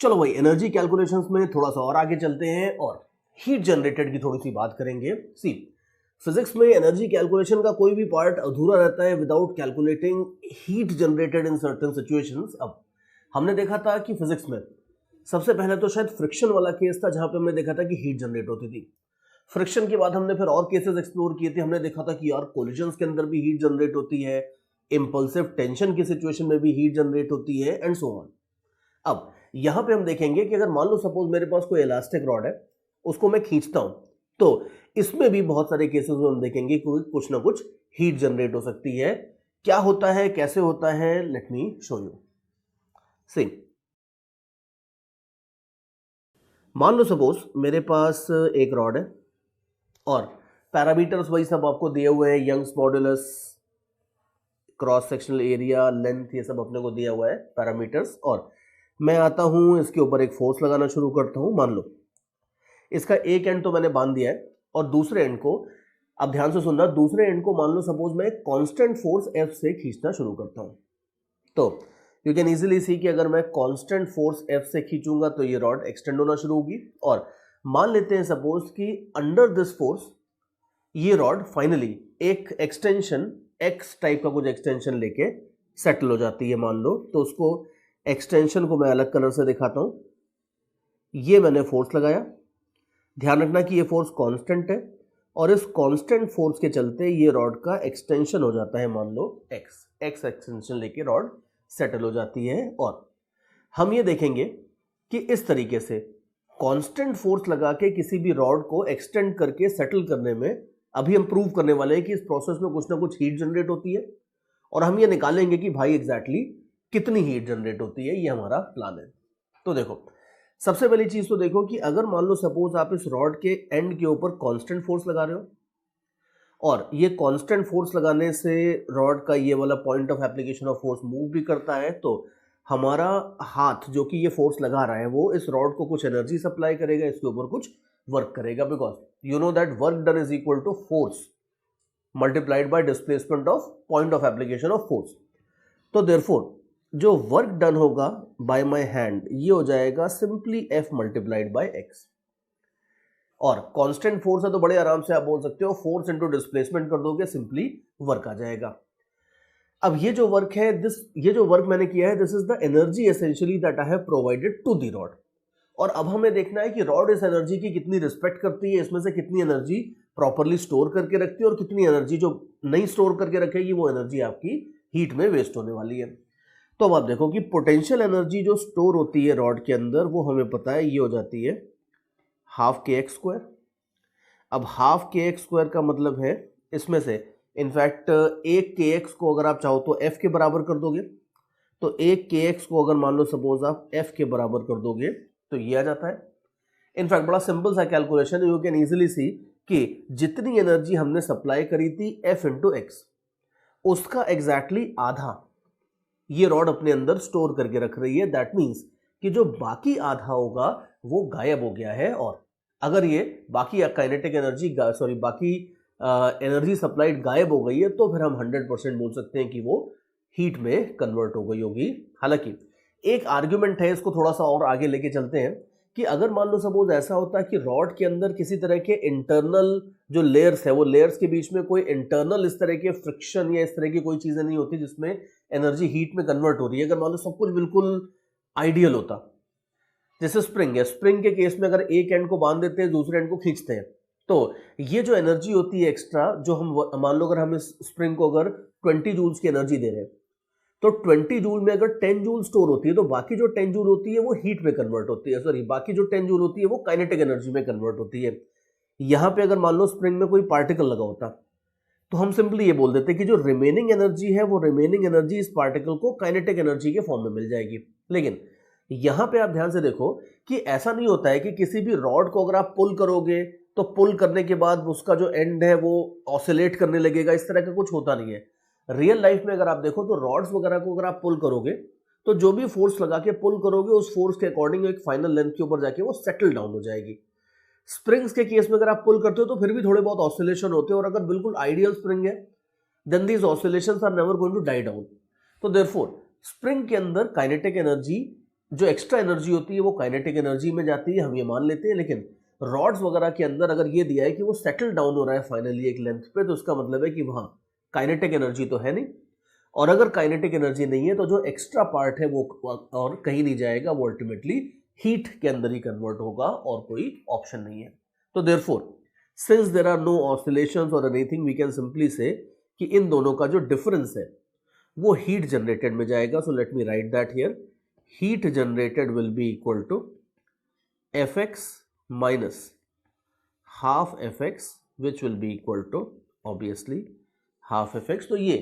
चलो भाई, energy calculations में थोड़ा सा और आगे चलते हैं और हीट जनरेटेड की थोड़ी सी बात करेंगे। सी, फिजिक्स में एनर्जी कैलकुलेशन का कोई भी पार्ट अधूरा रहता है without calculating heat generated in certain situations. अब हमने देखा था कि फिजिक्स में सबसे पहले तो शायद फ्रिक्शन वाला केस था जहां पे हमने देखा था कि हीट जनरेट होती थी। फ्रिक्शन के बाद हमने फिर और केसेस एक्सप्लोर किए थे। हमने देखा था कि यार कोलिजन्स के अंदर भी हीट जनरेट होती है, इंपल्सिव टेंशन की सिचुएशन में भी हीट जनरेट होती है एंड सो ऑन। अब यहां पे हम देखेंगे कि अगर मान लो सपोज मेरे पास कोई इलास्टिक रॉड है, उसको मैं खींचता हूं, तो इसमें भी बहुत सारे केसेस में हम देखेंगे कि कुछ ना कुछ हीट जनरेट हो सकती है। क्या होता है, कैसे होता है, लेट मी शो यू। सी, मान लो सपोज मेरे पास एक रॉड है और पैरामीटर्स वही सब आपको दिए हुए हैं, Young's modulus, cross sectional area, length, ये सब अपने को दिया हुआ है पैरामीटर्स। और मैं आता हूं, इसके ऊपर एक फोर्स लगाना शुरू करता हूं। मान लो इसका एक एंड तो मैंने बांध दिया है और दूसरे एंड को, अब ध्यान से सुनना, दूसरे एंड को मान लो सपोज मैं कांस्टेंट फोर्स F से खींचना शुरू करता हूं। तो यू कैन इजीली सी कि अगर मैं कांस्टेंट फोर्स F से खींचूंगा तो ये रॉड एक्सटेंड होना शुरू होगी। और मान लेते हैं सपोज कि अंडर दिस फोर्स ये रॉड फाइनली एक एक्सटेंशन X टाइप का कुछ एक्सटेंशन लेके सेटल हो जाती है मान लो। तो उसको एक्सटेंशन को मैं अलग कलर से दिखाता हूं। ये मैंने फोर्स लगाया, ध्यान रखना कि ये फोर्स कांस्टेंट है और इस कांस्टेंट फोर्स के चलते ये रॉड का एक्सटेंशन हो जाता है मान लो x एक्सटेंशन लेके रॉड सेटल हो जाती है। और हम ये देखेंगे कि इस तरीके से कांस्टेंट फोर्स लगा के किसी भी रॉड को एक्सटेंड करके सेटल करने में अभी हम प्रूव करने वाले हैं कि इस प्रोसेस में कुछ ना कुछ हीट जनरेट होती है और हम ये निकालेंगे कि भाई एग्जैक्टली कितनी हीट जनरेट होती है। ये हमारा प्लान है। तो देखो, सबसे पहली चीज तो देखो कि अगर मान लो सपोज आप इस रॉड के एंड के ऊपर कांस्टेंट फोर्स लगा रहे हो और ये कांस्टेंट फोर्स लगाने से रॉड का ये वाला point of application of force move भी करता है, तो हमारा हाथ जो कि ये फोर्स लगा रहा है वो इस रॉड को कुछ एनर्जी सप्लाई करेगा, इसके ऊपर कुछ वर्क करेगा, because you know that work done is equal to force multiplied by displacement of point of application of force. तो देयरफॉर जो वर्क डन होगा बाय माय हैंड ये हो जाएगा simply F multiplied by x। और constant force है तो बड़े आराम से आप बोल सकते हो फोर्स इनटू डिस्प्लेसमेंट कर दोगे, सिंपली वर्क आ जाएगा। अब ये जो वर्क है, ये जो वर्क मैंने किया है, this is the energy essentially that I have provided to the rod. और अब हमें देखना है कि रॉड इस एनर्जी की कितनी रिस्पेक्ट करती है, इसमें से कितनी एनर्जी प्रॉपरली स्टोर करके रखती है और कितनी एनर्जी जो नहीं स्टोर करके रखेगी वो एनर्जी आपकी हीट में वेस्ट होने वाली है। तो अब आप देखो कि पोटेंशियल एनर्जी जो स्टोर होती है रॉड के अंदर वो हमें पता है, ये हो जाती है हाफ के एक्स स्क्वायर। अब हाफ के एक्स स्क्वायर का मतलब है इसमें से इनफैक्ट एक के एक्स को अगर आप चाहो तो एफ के बराबर कर दोगे, तो एक के एक्स को अगर मान लो सपोज आप एफ के बराबर कर दोगे तो ये आ जाता है। इनफैक्ट बड़ा सिंपल सा calculation, you can easily see कि जितनी एनर्जी हमने सप्लाई करी थी एफ इंटू एक्स, उसका एग्जैक्टली आधा ये रॉड अपने अंदर स्टोर करके रख रही है। दैट मीन्स कि जो बाकी आधा होगा वो गायब हो गया है। और अगर ये बाकी काइनेटिक एनर्जी बाकी एनर्जी सप्लाइड गायब हो गई है तो फिर हम 100% बोल सकते हैं कि वो हीट में कन्वर्ट हो गई होगी। हालांकि एक आर्ग्यूमेंट है, इसको थोड़ा सा और आगे लेके चलते हैं कि अगर मान लो सपोज ऐसा होता है कि रॉड के अंदर किसी तरह के इंटरनल जो लेयर्स है वो लेयर्स के बीच में कोई इंटरनल इस तरह के फ्रिक्शन या इस तरह की कोई चीजें नहीं होती जिसमें एनर्जी हीट में कन्वर्ट हो रही है, अगर मान लो सब कुछ बिल्कुल आइडियल होता, जैसे स्प्रिंग है, स्प्रिंग के केस में अगर एक एंड को बांध देते हैं दूसरे एंड को खींचते हैं तो ये जो एनर्जी होती है एक्स्ट्रा, जो हम मान लो अगर हम इस स्प्रिंग को अगर 20 जूल्स की एनर्जी दे रहे हैं तो 20 जूल में अगर 10 जूल स्टोर होती है तो बाकी जो 10 जूल होती है वो हीट में कन्वर्ट होती है, सॉरी बाकी जो 10 जूल होती है वो काइनेटिक एनर्जी में कन्वर्ट होती है। यहां पे अगर मान लो स्प्रिंग में कोई पार्टिकल लगा होता तो हम सिंपली ये बोल देते कि जो रिमेनिंग एनर्जी है वो रिमेनिंग एनर्जी इस पार्टिकल को काइनेटिक एनर्जी के फॉर्म में मिल जाएगी। लेकिन यहां पे आप ध्यान से देखो कि ऐसा नहीं होता है कि किसी भी रॉड को अगर आप पुल करोगे तो पुल करने के बाद उसका जो एंड है वो ऑसिलेट करने लगेगा, इस तरह का कुछ होता नहीं है। रियल लाइफ में अगर आप देखो तो रॉड्स वगैरह को अगर आप पुल करोगे तो जो भी फोर्स लगा के पुल करोगे उस फोर्स के अकॉर्डिंग एक फाइनल लेंथ के ऊपर जाके वो सेटल डाउन हो जाएगी। स्प्रिंग्स के केस में अगर आप पुल करते हो तो फिर भी थोड़े बहुत ऑसिलेशन होते हैं और अगर बिल्कुल आइडियल स्प्रिंग है then these oscillations are never going to die down. तो देयरफॉर स्प्रिंग के अंदर काइनेटिक एनर्जी जो एक्स्ट्रा एनर्जी होती है वो काइनेटिक एनर्जी में जाती है, हम ये मान लेते हैं। लेकिन रॉड्स वगैरह के अंदर अगर ये दिया है कि वो सेटल डाउन हो रहा है फाइनली एक लेंथ पे, तो उसका मतलब है कि वहाँ काइनेटिक एनर्जी तो है नहीं, और अगर काइनेटिक एनर्जी नहीं है तो जो एक्स्ट्रा पार्ट है वो और कहीं नहीं जाएगा, वो अल्टीमेटली हीट के अंदर ही कन्वर्ट होगा और कोई ऑप्शन नहीं है। तो therefore since there are no oscillations और anything, we can simply say कि इन दोनों का जो डिफरेंस है वो हीट जनरेटेड में जाएगा। So let me write that here, heat generated will be equal to Fx minus half Fx which will be equal to obviously half Fx। तो ये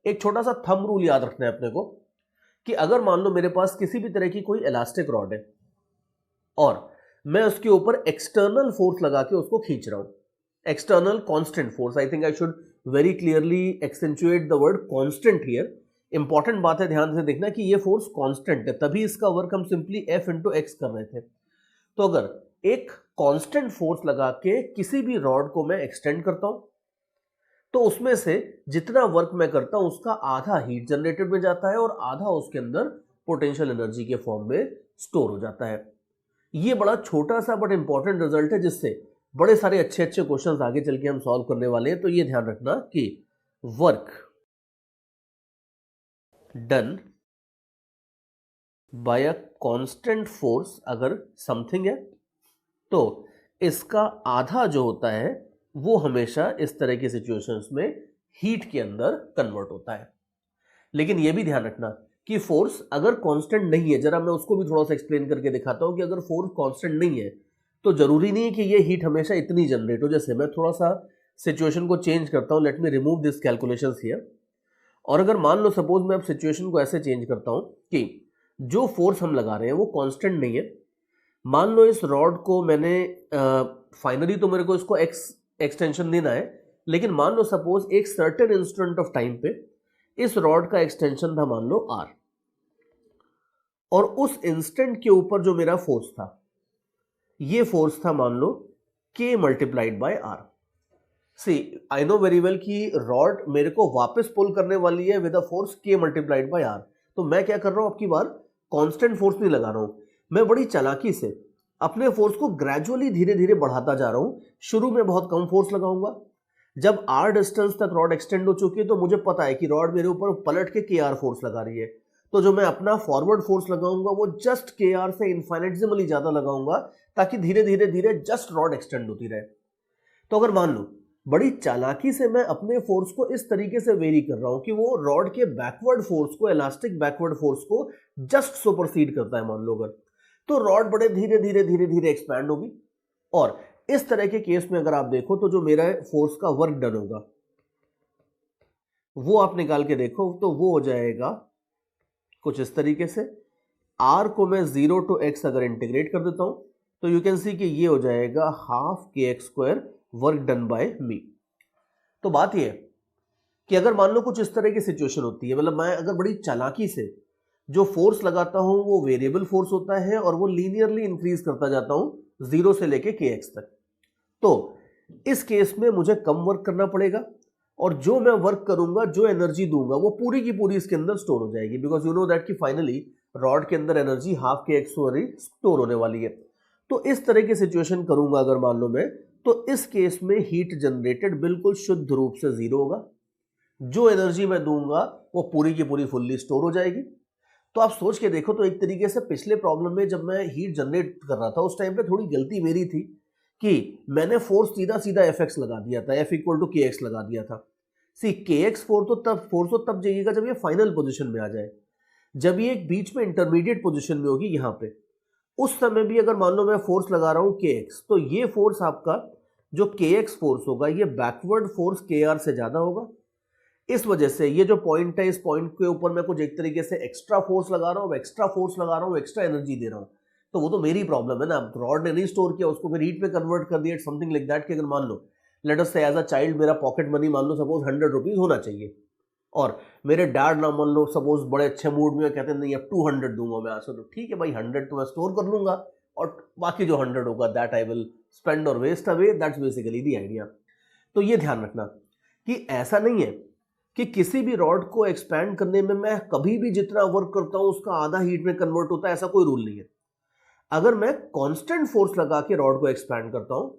एक छोटा सा थंब रूल याद रखना है अपने को कि अगर मान लो मेरे पास किसी भी तरह की कोई इलास्टिक रॉड है और मैं उसके ऊपर एक्सटर्नल फोर्स लगा के उसको खींच रहा हूं, external constant force, I think I should very clearly accentuate the word constant here. Important बात है, ध्यान से देखना कि ये फोर्स कांस्टेंट है, तभी इसका वर्क हम सिंपली F इंटू एक्स कर रहे थे। तो अगर एक कांस्टेंट फोर्स लगा के किसी भी रॉड को मैं एक्सटेंड करता हूं तो उसमें से जितना वर्क मैं करता हूं उसका आधा हीट जनरेटेड में जाता है और आधा उसके अंदर पोटेंशियल एनर्जी के फॉर्म में स्टोर हो जाता है। ये बड़ा छोटा सा बट इंपॉर्टेंट रिजल्ट है जिससे बड़े सारे अच्छे अच्छे क्वेश्चंस आगे चल के हम सॉल्व करने वाले हैं। तो ये ध्यान रखना कि work done bye a constant force अगर समथिंग है तो इसका आधा जो होता है वो हमेशा इस तरह की सिचुएशंस में हीट के अंदर कन्वर्ट होता है। लेकिन ये भी ध्यान रखना कि फोर्स अगर कांस्टेंट नहीं है, जरा मैं उसको भी थोड़ा सा एक्सप्लेन करके दिखाता हूं कि अगर फोर्स कांस्टेंट नहीं है तो जरूरी नहीं है कि ये हीट हमेशा इतनी जनरेट हो। जैसे मैं थोड़ा सा सिचुएशन को चेंज करता हूं, let me remove this calculations here. और अगर मान लो सपोज मैं अब सिचुएशन को ऐसे चेंज करता हूं कि जो फोर्स हम लगा रहे हैं वो कांस्टेंट नहीं है। मान लो इस रॉड को मैंने फाइनली तो मेरे को इसको एक्सटेंशन देना है, लेकिन मान लो सपोज एक सर्टेन इंस्टेंट ऑफ टाइम पे इस रॉड का एक्सटेंशन था मान लो r, और उस इंस्टेंट के ऊपर जो मेरा फोर्स था ये फोर्स था मान लो k multiplied by r। See I know very well कि रॉड मेरे को वापस पुल करने वाली है with a force k multiplied by r। तो मैं क्या कर रहा हूं, आपकी बार कांस्टेंट फोर्स नहीं लगा रहा हूं, मैं बड़ी चालाकी से अपने फोर्स को ग्रेजुअली धीरे धीरे बढ़ाता जा रहा हूं। शुरू में बहुत कम फोर्स लगाऊंगा, जब r डिस्टेंस तक रॉड एक्सटेंड हो चुकी है तो मुझे पता है कि रॉड मेरे ऊपर पलट के kr फोर्स लगा रही है, तो जो मैं अपना फॉरवर्ड फोर्स लगाऊंगा वो जस्ट kr से इनफाइनिटेसिमली ज्यादा लगाऊंगा ताकि धीरे धीरे धीरे जस्ट रॉड एक्सटेंड होती रहे। तो अगर मान लो बड़ी चालाकी से मैं अपने फोर्स को इस तरीके से वेरी कर रहा हूं कि वो रॉड के बैकवर्ड फोर्स को, इलास्टिक बैकवर्ड फोर्स को जस्ट सुपरसीड करता है मान लो अगर, तो रॉड बड़े धीरे धीरे धीरे धीरे एक्सपैंड होगी। और इस तरह के केस में अगर आप देखो तो जो मेरा फोर्स का वर्क डन होगा वो आप निकाल के देखो तो वो हो जाएगा कुछ इस तरीके से। r को मैं 0 टू x अगर इंटीग्रेट कर देता हूं तो यू कैन सी कि ये हो जाएगा half kx² work done by me. तो बात ये है कि अगर मान लो कुछ इस तरह की सिचुएशन होती है, मतलब मैं अगर बड़ी चालाकी से जो फोर्स लगाता हूं वो वेरिएबल फोर्स होता है और वो लीनियरली इंक्रीज करता जाता हूं 0 से लेके kx तक, तो इस केस में मुझे कम वर्क करना पड़ेगा और जो मैं वर्क करूंगा, जो एनर्जी दूंगा वो पूरी की पूरी इसके अंदर स्टोर हो जाएगी, बिकॉज यू नो दैट कि फाइनली रॉड के अंदर एनर्जी हाफ kx स्टोर होने वाली है। तो इस तरह की सिचुएशन करूंगा अगर मान लो मैं, तो इस केस में हीट जनरेटेड बिल्कुल शुद्ध रूप से 0 होगा, जो एनर्जी मैं दूंगा वो पूरी की पूरी फुल्ली स्टोर हो जाएगी। तो आप सोच के देखो, तो एक तरीके से पिछले प्रॉब्लम में जब मैं हीट जनरेट कर रहा था उस टाइम पे थोड़ी गलती मेरी थी कि मैंने फोर्स सीधा सीधा Fx लगा दिया था, F इक्वल टू kx लगा दिया था। सी kx फोर्स तो तब जाइएगा जब ये फाइनल पोजीशन में आ जाए, जब ये एक बीच में इंटरमीडिएट पोजीशन में होगी यहाँ पे, उस समय भी अगर मान लो मैं फोर्स लगा रहा हूं kx, तो ये फोर्स आपका जो kx फोर्स होगा ये बैकवर्ड फोर्स kr से ज्यादा होगा। इस वजह से ये जो पॉइंट है, इस पॉइंट के ऊपर मैं कुछ एक तरीके से एक्स्ट्रा फोर्स लगा रहा हूं, एक्स्ट्रा फोर्स लगा रहा हूं, एक्स्ट्रा एनर्जी दे रहा हूं, तो वो तो मेरी प्रॉब्लम है ना। रॉड ने नहीं स्टोर किया, उसको फिर हीट में कन्वर्ट कर दिया, समथिंग लाइक दैट कि अगर मान लो लेट अस से एज अ चाइल्ड मेरा पॉकेट मनी मान लो सपोज 100 रुपीज होना चाहिए और मेरे डैड ना मान लो सपोज बड़े अच्छे मूड में कहते हैं नहीं अब 200 दूंगा मैं आज, तो ठीक है भाई 100 तो मैं स्टोर कर लूंगा और बाकी जो 100 होगा दैट आई विल स्पेंड और waste away, that's basically the idea. तो ये ध्यान रखना कि ऐसा नहीं है कि किसी भी रॉड को एक्सपैंड करने में मैं कभी भी जितना वर्क करता हूं उसका आधा हीट में कन्वर्ट होता है, ऐसा कोई रूल नहीं है। अगर मैं कांस्टेंट फोर्स लगा के रॉड को एक्सपैंड करता हूं,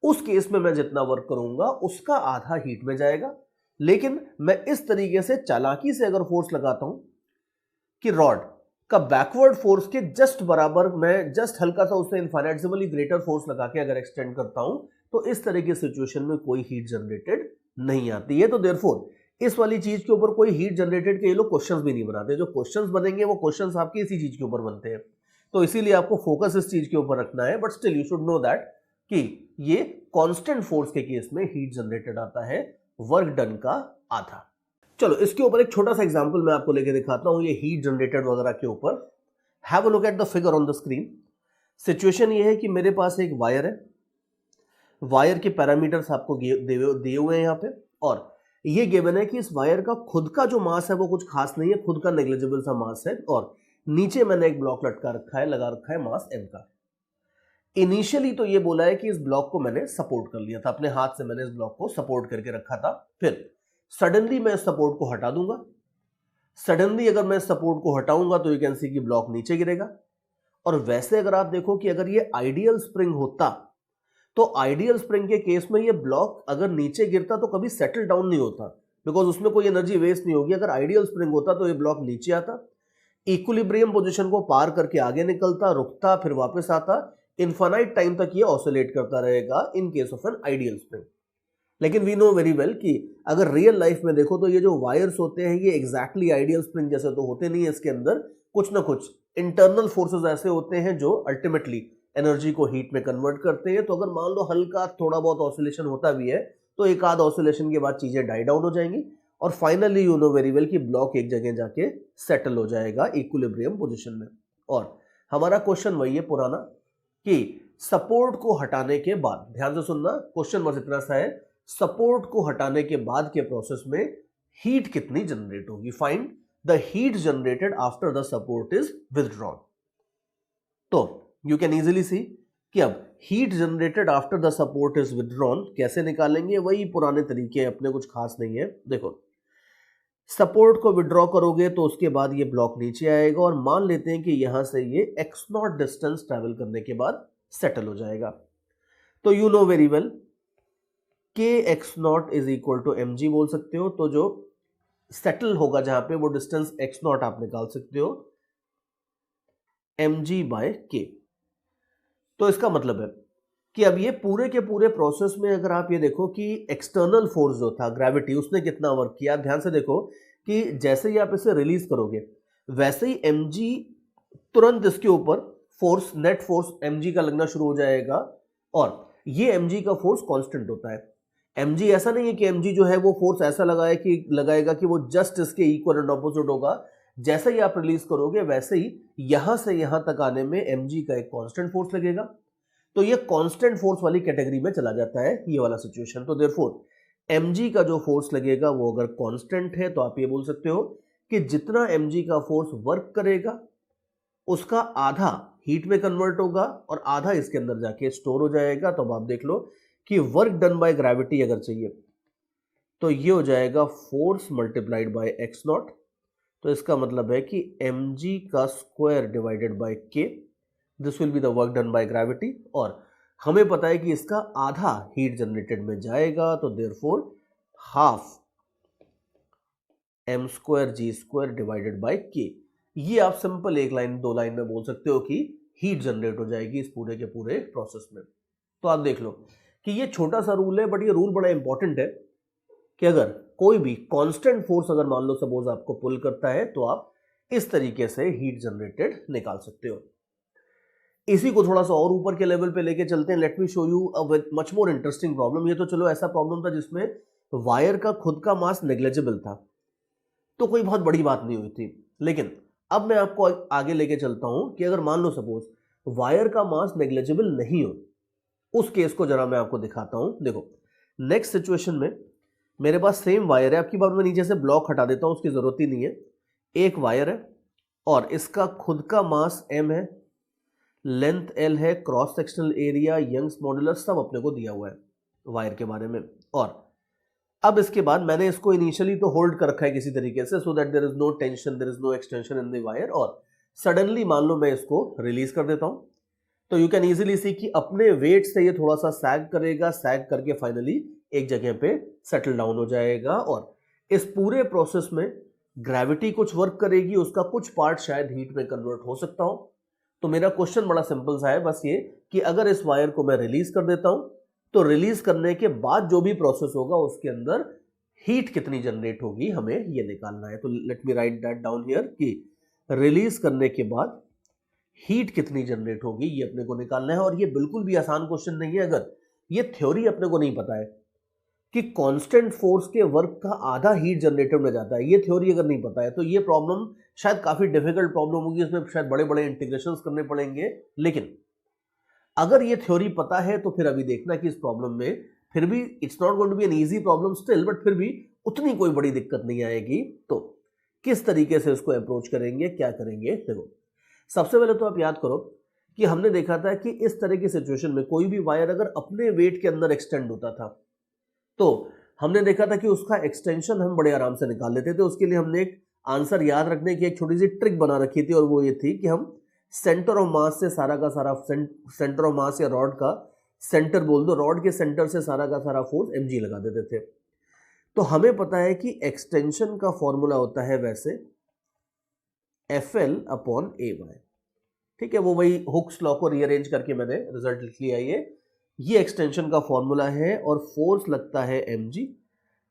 उस केस में मैं जितना वर्क करूंगा उसका आधा हीट में जाएगा। लेकिन मैं इस तरीके से चालाकी से अगर फोर्स लगाता हूं कि रॉड का बैकवर्ड फोर्स के जस्ट बराबर, मैं जस्ट हल्का सा उससे इनफाइनाइटेसिमली ग्रेटर फोर्स लगा के अगर एक्सटेंड करता हूं, तो इस तरह की सिचुएशन में कोई हीट जनरेटेड नहीं आती है। तो देयरफॉर इस वाली चीज के ऊपर कोई हीट जनरेटेड के ये लोग क्वेश्चंस भी नहीं बनाते। जो क्वेश्चंस बनेंगे वो क्वेश्चंस आपके इसी चीज के ऊपर बनते हैं। तो इसीलिए आपको फोकस इस चीज के ऊपर रखना है। But still you should know that कि ये कांस्टेंट फोर्स के केस में हीट जनरेटेड आता है वर्क डन का आधा। चलो इसके ऊपर एक छोटा सा एग्जांपल मैं आपको लेके दिखाता हूं, ये हीट जनरेटेड वगैरह के ऊपर। Have a look at the figure on the screen. Situation ये है कि मेरे पास एक वायर है, वायर के पैरामीटर्स आपको दिए हुए हैं यहाँ पे, और ये गिवन है कि इस वायर का खुद का जो मास है वो कुछ खास नहीं है, खुद का नेग्लिजिबल सा मास है, और नीचे मैंने एक ब्लॉक लटका रखा है, लगा रखा है मास m का। इनिशियली तो ये बोला है कि इस ब्लॉक को मैंने सपोर्ट कर लिया था, अपने हाथ से मैंने इस ब्लॉक को सपोर्ट करके रखा था। फिर सडनली मैं इस सपोर्ट को हटा दूंगा। सडनली अगर मैं इस सपोर्ट को हटाऊंगा तो यू कैन सी कि ब्लॉक नीचे गिरेगा। और वैसे अगर आप देखो कि अगर ये आइडियल स्प्रिंग होता, तो आइडियल स्प्रिंग के केस में ये ब्लॉक अगर नीचे गिरता तो कभी सेटल डाउन नहीं होता, बिकॉज उसमें कोई एनर्जी वेस्ट नहीं होगी। अगर आइडियल स्प्रिंग होता तो ये ब्लॉक नीचे आता, इक्विलिब्रियम पोजीशन को पार करके आगे निकलता, रुकता, फिर वापस आता, इनफाइनाइट टाइम तक ये ऑसिलेट करता रहेगा in case of an ideal spring. लेकिन वी नो वेरी वेल कि अगर रियल लाइफ में देखो तो ये जो वायर्स होते हैं ये एग्जैक्टली आइडियल स्प्रिंग जैसे तो होते नहीं है। इसके अंदर कुछ ना कुछ इंटरनल फोर्सेस ऐसे होते हैं जो अल्टीमेटली एनर्जी को हीट में कन्वर्ट करते हैं। तो अगर मान लो हल्का थोड़ा बहुत ऑसिलेशन होता भी है तो एक आध ऑसिलेशन के बाद चीजें डाई डाउन हो जाएंगी, और finally you know very well कि ब्लॉक एक जगह जाके सेटल हो जाएगा इक्विलिब्रियम पोजीशन में। और हमारा क्वेश्चन वही है पुराना कि सपोर्ट को हटाने के बाद, ध्यान से सुनना, क्वेश्चन बस इतना सा है, सपोर्ट को हटाने के बाद के प्रोसेस में हीट कितनी जनरेट होगी। Find the heat generated after the support is withdrawn. तो यू कैन इजीली सी कि अब heat generated after the support is withdrawn कैसे निकालेंगे, वही पुराने तरीके, अपने कुछ खास नहीं है। देखो सपोर्ट को विड्रॉ करोगे तो उसके बाद ये ब्लॉक नीचे आएगा, और मान लेते हैं कि यहां से ये x0 डिस्टेंस ट्रैवल करने के बाद सेटल हो जाएगा। तो यू नो वेरी वेल के x0 is equal to mg बोल सकते हो। तो जो सेटल होगा जहां पे वो डिस्टेंस x0 आप निकाल सकते हो mg बाय k। तो इसका मतलब है कि अब ये पूरे के पूरे प्रोसेस में अगर आप ये देखो कि एक्सटर्नल फोर्स जो था ग्रेविटी, उसने कितना वर्क किया। ध्यान से देखो कि जैसे ही आप इसे रिलीज करोगे वैसे ही mg तुरंत इसके ऊपर फोर्स, नेट फोर्स mg का लगना शुरू हो जाएगा, और ये mg का फोर्स कांस्टेंट होता है। mg ऐसा नहीं है कि mg जो है वो फोर्स ऐसा लगाएगा कि वो जस्ट इसके इक्वल एंड ऑपोजिट होगा। जैसे ही आप रिलीज करोगे वैसे ही यहां से यहां तक आने में mg का एक कांस्टेंट फोर्स लगेगा। तो ये कांस्टेंट फोर्स वाली कैटेगरी में चला जाता है ये वाला सिचुएशन। तो देयरफॉर mg का जो फोर्स लगेगा वो अगर कांस्टेंट है तो आप ये बोल सकते हो कि जितना mg का फोर्स वर्क करेगा उसका आधा हीट में कन्वर्ट होगा और आधा इसके अंदर जाके स्टोर हो जाएगा। तो अब आप देख लो कि वर्क डन बाय ग्रेविटी अगर चाहिए तो ये हो जाएगा फोर्स मल्टीप्लाइड बाय x0। तो इसका मतलब है कि mg का square divided by k, this will be the work done by gravity. और हमें पता है कि इसका आधा हीट जनरेटेड में जाएगा, तो therefore half m square g square divided by k। ये आप सिंपल एक लाइन, दो लाइन में बोल सकते हो कि हीट जनरेट हो जाएगी इस पूरे के पूरे प्रोसेस में। तो आप देख लो कि ये छोटा सा रूल है, बट ये रूल बड़ा इंपॉर्टेंट है कि अगर कोई भी कांस्टेंट फोर्स अगर मान लो सपोज आपको पुल करता है तो आप इस तरीके से हीट जनरेटेड निकाल सकते हो। इसी को थोड़ा सा और ऊपर के लेवल पे लेके चलते हैं। Let me show you a much more interesting problem. ये तो चलो ऐसा प्रॉब्लम था जिसमें वायर का खुद का मास नेग्लिजिबल था, तो कोई बहुत बड़ी बात नहीं हुई थी। लेकिन अब मैं आपको आगे लेके चलता हूं कि अगर मान लो सपोज वायर का मास नेग्लिजिबल नहीं हो, उस केस को जरा मैं आपको दिखाता हूं। देखो नेक्स्ट सिचुएशन में मेरे पास सेम वायर है। आपकी बार मैं नीचे से ब्लॉक हटा देता हूं, उसकी जरूरत ही नहीं है। एक वायर है और इसका खुद का मास m है, लेंथ l है, cross sectional area, Young's modulus सब अपने को दिया हुआ है वायर के बारे में। और अब इसके बाद मैंने इसको इनिशियली तो होल्ड कर रखा है किसी तरीके से, so that there is no tension, there is no extension in the wire, और सडनली मान लो मैं इसको रिलीज कर देता हूं, तो यू कैन इजीली सी कि अपने वेट से ये थोड़ा सा सैग करेगा, सैग करके फाइनली एक जगह पे सेटल डाउन हो जाएगा। और इस पूरे प्रोसेस में ग्रेविटी कुछ वर्क करेगी, उसका कुछ पार्ट शायद हीट में कन्वर्ट हो सकता हो। तो मेरा क्वेश्चन बड़ा सिंपल सा है, बस ये कि अगर इस वायर को मैं रिलीज कर देता हूं तो रिलीज करने के बाद जो भी प्रोसेस होगा उसके अंदर हीट कितनी जनरेट होगी, हमें ये निकालना है। तो late me write that down here कि रिलीज करने के बाद हीट कितनी जनरेट होगी ये अपने को निकालना है। और ये बिल्कुल भी आसान क्वेश्चन नहीं है अगर ये थ्योरी अपने को नहीं पता है कि कांस्टेंट फोर्स के वर्क का आधा हीट जनरेटर में जाता है, ये थ्योरी अगर नहीं पता है तो ये प्रॉब्लम शायद काफी डिफिकल्ट प्रॉब्लम होगी, इसमें शायद बड़े बड़े इंटीग्रेशंस करने पड़ेंगे। लेकिन अगर ये थ्योरी पता है तो फिर अभी देखना कि इस प्रॉब्लम में फिर भी it's not going to be an easy problem still, but फिर भी उतनी कोई बड़ी दिक्कत नहीं आएगी। तो किस तरीके से इसको अप्रोच करेंगे, क्या करेंगे, देखो सबसे पहले तो आप याद करो कि हमने देखा था कि इस तरह की सिचुएशन में कोई भी वायर अगर अपने वेट के अंदर एक्सटेंड होता था तो हमने देखा था कि उसका एक्सटेंशन हम बड़े आराम से निकाल लेते थे। उसके लिए हमने एक आंसर याद रखने की एक छोटी सी ट्रिक बना रखी थी, और वो ये थी कि हम सेंटर ऑफ मास से सारा का सारा, सेंटर ऑफ मास या रॉड का सेंटर बोल दो, रॉड के सेंटर से सारा का सारा फोर्स mg लगा देते थे। तो हमें पता है कि एक्सटेंशन का फॉर्मूला होता है वैसे FL/AY, ठीक है, वो वही हुक्स लॉ को रीअरेंज करके मैंने रिजल्ट लिख लिया। ये एक्सटेंशन का फॉर्मूला है और फोर्स लगता है mg,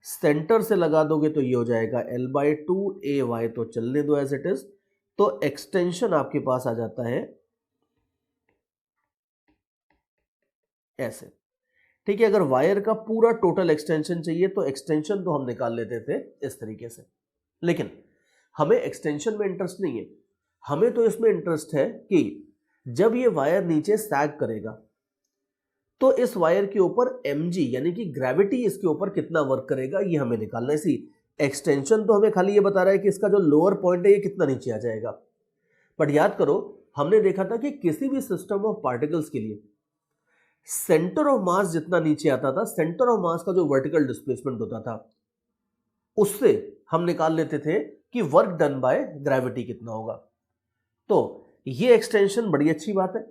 सेंटर से लगा दोगे तो ये हो जाएगा L/2 AY, तो चलने दो एज इट इज। तो एक्सटेंशन आपके पास आ जाता है ऐसे, ठीक है। अगर वायर का पूरा टोटल एक्सटेंशन चाहिए तो एक्सटेंशन तो हम निकाल लेते थे इस तरीके से, लेकिन हमें एक्सटेंशन में इंटरेस्ट नहीं है, हमें तो इसमें इंटरेस्ट है कि जब ये वायर नीचे सैग करेगा तो इस वायर के ऊपर mg यानी कि ग्रेविटी इसके ऊपर कितना वर्क करेगा ये हमें निकालना है। इसी एक्सटेंशन तो हमें खाली ये बता रहा है कि इसका जो लोअर पॉइंट है ये कितना नीचे आ जाएगा, बट याद करो हमने देखा था कि किसी भी सिस्टम ऑफ पार्टिकल्स के लिए सेंटर ऑफ मास जितना नीचे आता था, सेंटर ऑफ मास का जो वर्टिकल डिस्प्लेसमेंट होता था उससे हम निकाल लेते थे कि वर्क डन बाय ग्रेविटी कितना होगा। तो ये एक्सटेंशन बड़ी अच्छी बात है,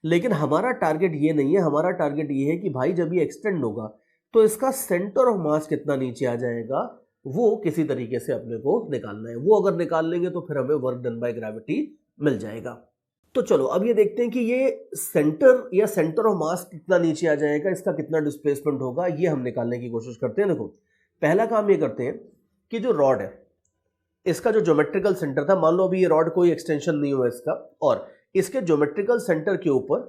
लेकिन हमारा टारगेट ये नहीं है। हमारा टारगेट ये है कि भाई जब ये एक्सटेंड होगा तो इसका सेंटर ऑफ मास कितना नीचे आ जाएगा वो किसी तरीके से अपने को निकालना है। वो अगर निकाल लेंगे तो फिर हमें वर्क डन बाय ग्रेविटी मिल जाएगा। तो चलो अब ये देखते हैं कि ये सेंटर या सेंटर ऑफ मास कितना नीचे आ जाएगा, इसका कितना डिस्प्लेसमेंट होगा, ये हम निकालने की कोशिश करते हैं। देखो पहला काम ये करते हैं कि जो रॉड है इसका जो ज्योमेट्रिकल सेंटर था, मान लो अभी ये रॉड कोई एक्सटेंशन नहीं हुआ इसका, और इसके ज्योमेट्रिकल सेंटर के ऊपर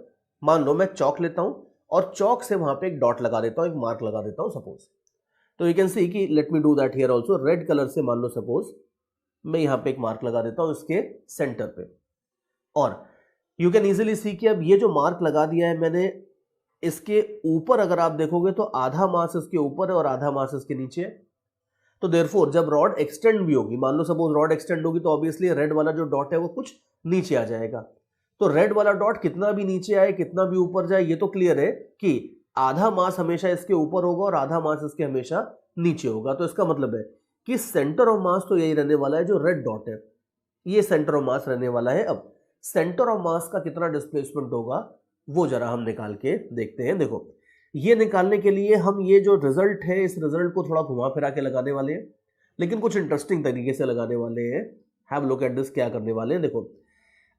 मान लो मैं चौक लेता हूं और चौक से वहां पे एक डॉट लगा देता हूं, एक मार्क लगा देता हूं सपोज। तो यू कैन सी कि let me do that here also, red colour से मान लो सपोज मैं यहां पे एक मार्क लगा देता हूं इसके सेंटर पे, और यू कैन इजीली सी कि अब ये जो मार्क लगा दिया है मैंने, इसके ऊपर अगर आप देखोगे तो आधा मास इसके ऊपर है और आधा मास इसके नीचे है। तो देयरफॉर जब रॉड एक्सटेंड भी होगी, मान लो सपोज रॉड एक्सटेंड होगी, तो ऑब्वियसली रेड वाला जो डॉट है वो कुछ नीचे आ जाएगा। तो रेड वाला डॉट कितना भी नीचे आए कितना भी ऊपर जाए ये तो क्लियर है कि आधा मास हमेशा इसके ऊपर होगा और आधा मास इसके हमेशा नीचे होगा। तो इसका मतलब है कि सेंटर ऑफ मास तो यही रहने वाला है, जो रेड डॉट है ये सेंटर ऑफ मास रहने वाला है। अब सेंटर ऑफ मास का कितना डिस्प्लेसमेंट होगा वो जरा हम निकाल के देखते हैं। देखो ये निकालने के लिए हम ये जो रिजल्ट है इस रिजल्ट को थोड़ा घुमा फिरा के लगाने वाले हैं, लेकिन कुछ इंटरेस्टिंग तरीके से लगाने वाले हैं। हैव लुक एट दिस, क्या करने वाले हैं देखो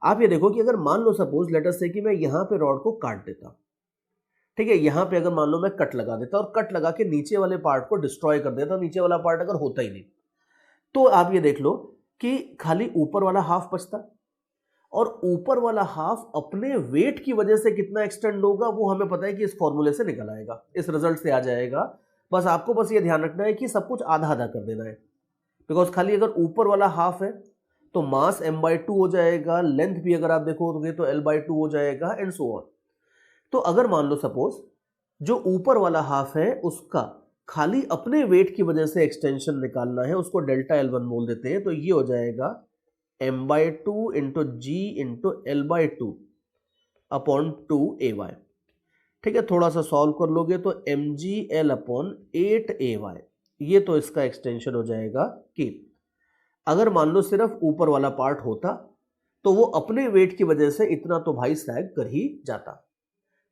आप ये देखो कि अगर मान लो सपोज लेट अस से कि मैं यहां पे रॉड को काट देता, ठीक है, यहां पे अगर मान लो मैं कट लगा देता और कट लगा के नीचे वाले पार्ट को डिस्ट्रॉय कर देता, नीचे वाला पार्ट अगर होता ही नहीं, तो आप ये देख लो कि खाली ऊपर वाला हाफ बचता, और ऊपर वाला हाफ अपने वेट की वजह से कितना एक्सटेंड होगा वो हमें पता है कि इस फॉर्मूले से निकल आएगा, इस रिजल्ट से आ जाएगा। बस आपको बस ये ध्यान रखना है कि सब कुछ आधा आधा कर देना है, बिकॉज खाली अगर ऊपर वाला हाफ है तो मास m/2 हो जाएगा, लेंथ भी अगर आप देखोगे तो L/2 हो जाएगा एंड सो ऑन। तो अगर मान लो सपोज जो ऊपर वाला हाफ है उसका खाली अपने वेट की वजह से एक्सटेंशन निकालना है, उसको डेल्टा L1 बोल देते हैं, तो ये हो जाएगा m/2 into g into L/2 upon 2ay। ठीक है, थोड़ा सा सॉल्व कर लोगे तो mg L/8ay ये तो इसका एक्सटेंशन हो जाएगा कि अगर मान लो सिर्फ ऊपर वाला पार्ट होता तो वो अपने वेट की वजह से इतना तो भाई सैग कर ही जाता,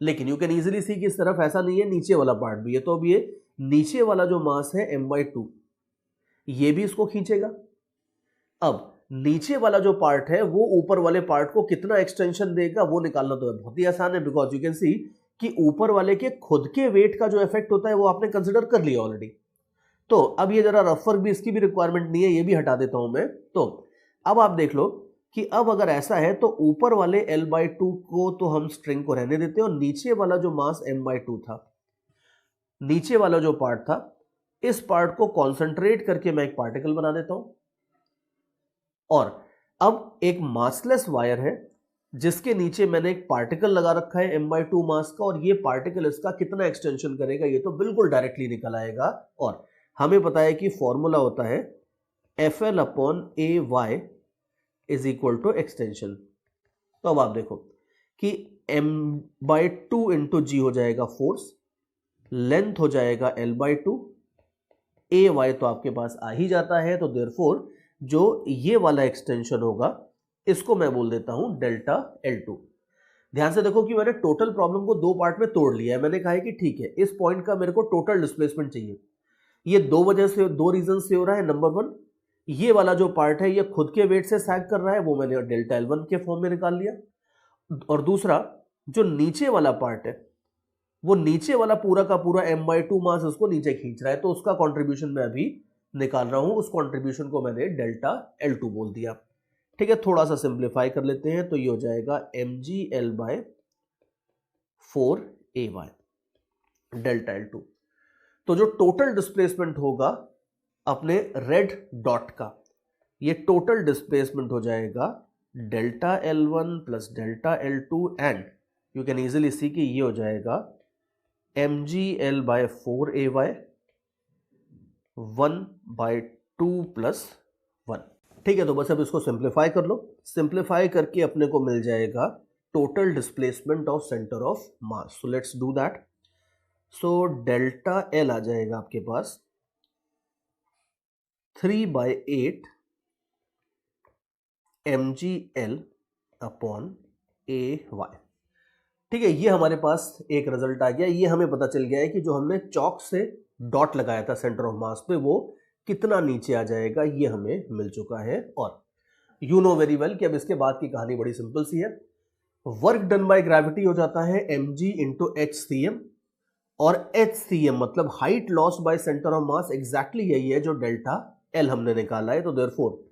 लेकिन यू कैन इजीली सी कि इस तरफ ऐसा नहीं है, नीचे वाला पार्ट भी है, तो अब ये नीचे वाला जो मास है m/2 ये भी इसको खींचेगा। अब नीचे वाला जो पार्ट है वो ऊपर वाले पार्ट को कितना एक्सटेंशन देगा वो निकालना तो बहुत ही आसान है, बिकॉज यू कैन सी कि ऊपर वाले के खुद के वेट का जो इफेक्ट होता है वो आपने कंसिडर कर लिया ऑलरेडी। तो अब ये जरा रफ वर्क भी इसकी भी रिक्वायरमेंट नहीं है, ये भी हटा देता हूं मैं। तो अब आप देख लो कि अब अगर ऐसा है तो ऊपर वाले L/2 को तो हम स्ट्रिंग को रहने देते हैं और नीचे वाला जो मास m/2 था, नीचे वाला जो पार्ट था, इस पार्ट को कॉन्सेंट्रेट करके मैं एक पार्टिकल बना देता हूं। और अब एक मासलेस वायर है जिसके नीचे मैंने एक पार्टिकल लगा रखा है m/2 मास का, और ये पार्टिकल इसका कितना एक्सटेंशन करेगा ये तो बिल्कुल डायरेक्टली निकल आएगा। और हमें पता है कि फॉर्मूला होता है FL/AY is equal to extension. तो अब आप देखो कि m/2 इंटू जी हो जाएगा फोर्स, लेंथ हो जाएगा L/2, AY तो आपके पास आ ही जाता है, तो देयरफॉर जो ये वाला एक्सटेंशन होगा इसको मैं बोल देता हूं डेल्टा L2। ध्यान से देखो कि मैंने टोटल प्रॉब्लम को दो पार्ट में तोड़ लिया है। मैंने कहा है कि ठीक है इस पॉइंट का मेरे को टोटल डिस्प्लेसमेंट चाहिए, ये दो वजह से, दो रीजन से हो रहा है। नंबर वन, ये वाला जो पार्ट है ये खुद के वेट से सैग कर रहा है, वो मैंने डेल्टा L1 के फॉर्म में निकाल लिया। और दूसरा, जो नीचे वाला पार्ट है वो नीचे वाला पूरा का पूरा m/2 मास उसको नीचे खींच रहा है, तो उसका कंट्रीब्यूशन मैं अभी निकाल रहा हूं, उस कंट्रीब्यूशन को मैंने डेल्टा L2 बोल दिया। ठीक है, थोड़ा सा सिंप्लीफाई कर लेते हैं, तो ये हो जाएगा mgL/4ay डेल्टा L2। तो जो टोटल डिस्प्लेसमेंट होगा अपने रेड डॉट का, ये टोटल डिस्प्लेसमेंट हो जाएगा delta L1 plus delta L2, and you can easily see कि ये हो जाएगा mgL/4ay 1/2 प्लस 1। ठीक है, तो बस अब इसको सिंप्लीफाई कर लो। सिंप्लीफाई करके अपने को मिल जाएगा total displacement of centre of mass. So let's do that. So delta L आ जाएगा आपके पास 3/8 mgL/ay। ठीक है, ये हमारे पास एक रिजल्ट आ गया। ये हमें पता चल गया है कि जो हमने चौक से डॉट लगाया था सेंटर ऑफ मास पे वो कितना नीचे आ जाएगा, ये हमें मिल चुका है। और यू नो वेरी वेल कि अब इसके बाद की कहानी बड़ी सिंपल सी है। वर्क डन बाय ग्रेविटी हो जाता है mg इंटू HCM, और HCM मतलब height loss by centre of mass, exactly यही है जो डेल्टा L हमने निकाला है। तो therefore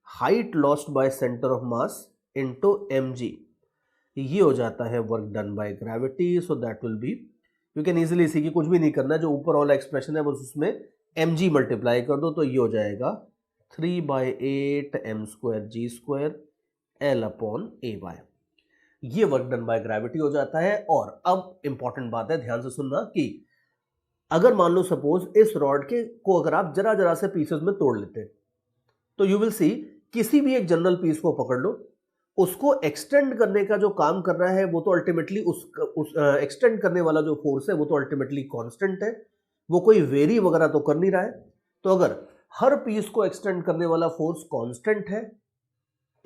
height lost by centre of mass into mg, ये हो जाता है work done by gravity. So that will be, you can easily see कि कुछ भी नहीं करना, जो ऊपर वाला एक्सप्रेशन है बस उसमें mg मल्टीप्लाई कर दो, तो ये हो जाएगा 3/8 m²g² L/ay। ये वर्क डन बाय ग्रेविटी हो जाता है। और अब इंपॉर्टेंट बात है, ध्यान से सुनना, कि अगर मान लो सपोज इस रॉड के को अगर आप जरा जरा से पीसेस में तोड़ लेते हैं, तो यू विल सी किसी भी एक जनरल पीस को पकड़ लो, उसको एक्सटेंड करने का जो काम कर रहा है वो तो अल्टीमेटली उस एक्सटेंड करने वाला जो फोर्स है वो तो अल्टीमेटली कांस्टेंट है, वो कोई वेरी वगैरह तो कर नहीं रहा है। तो अगर हर पीस को एक्सटेंड करने वाला फोर्स कांस्टेंट है,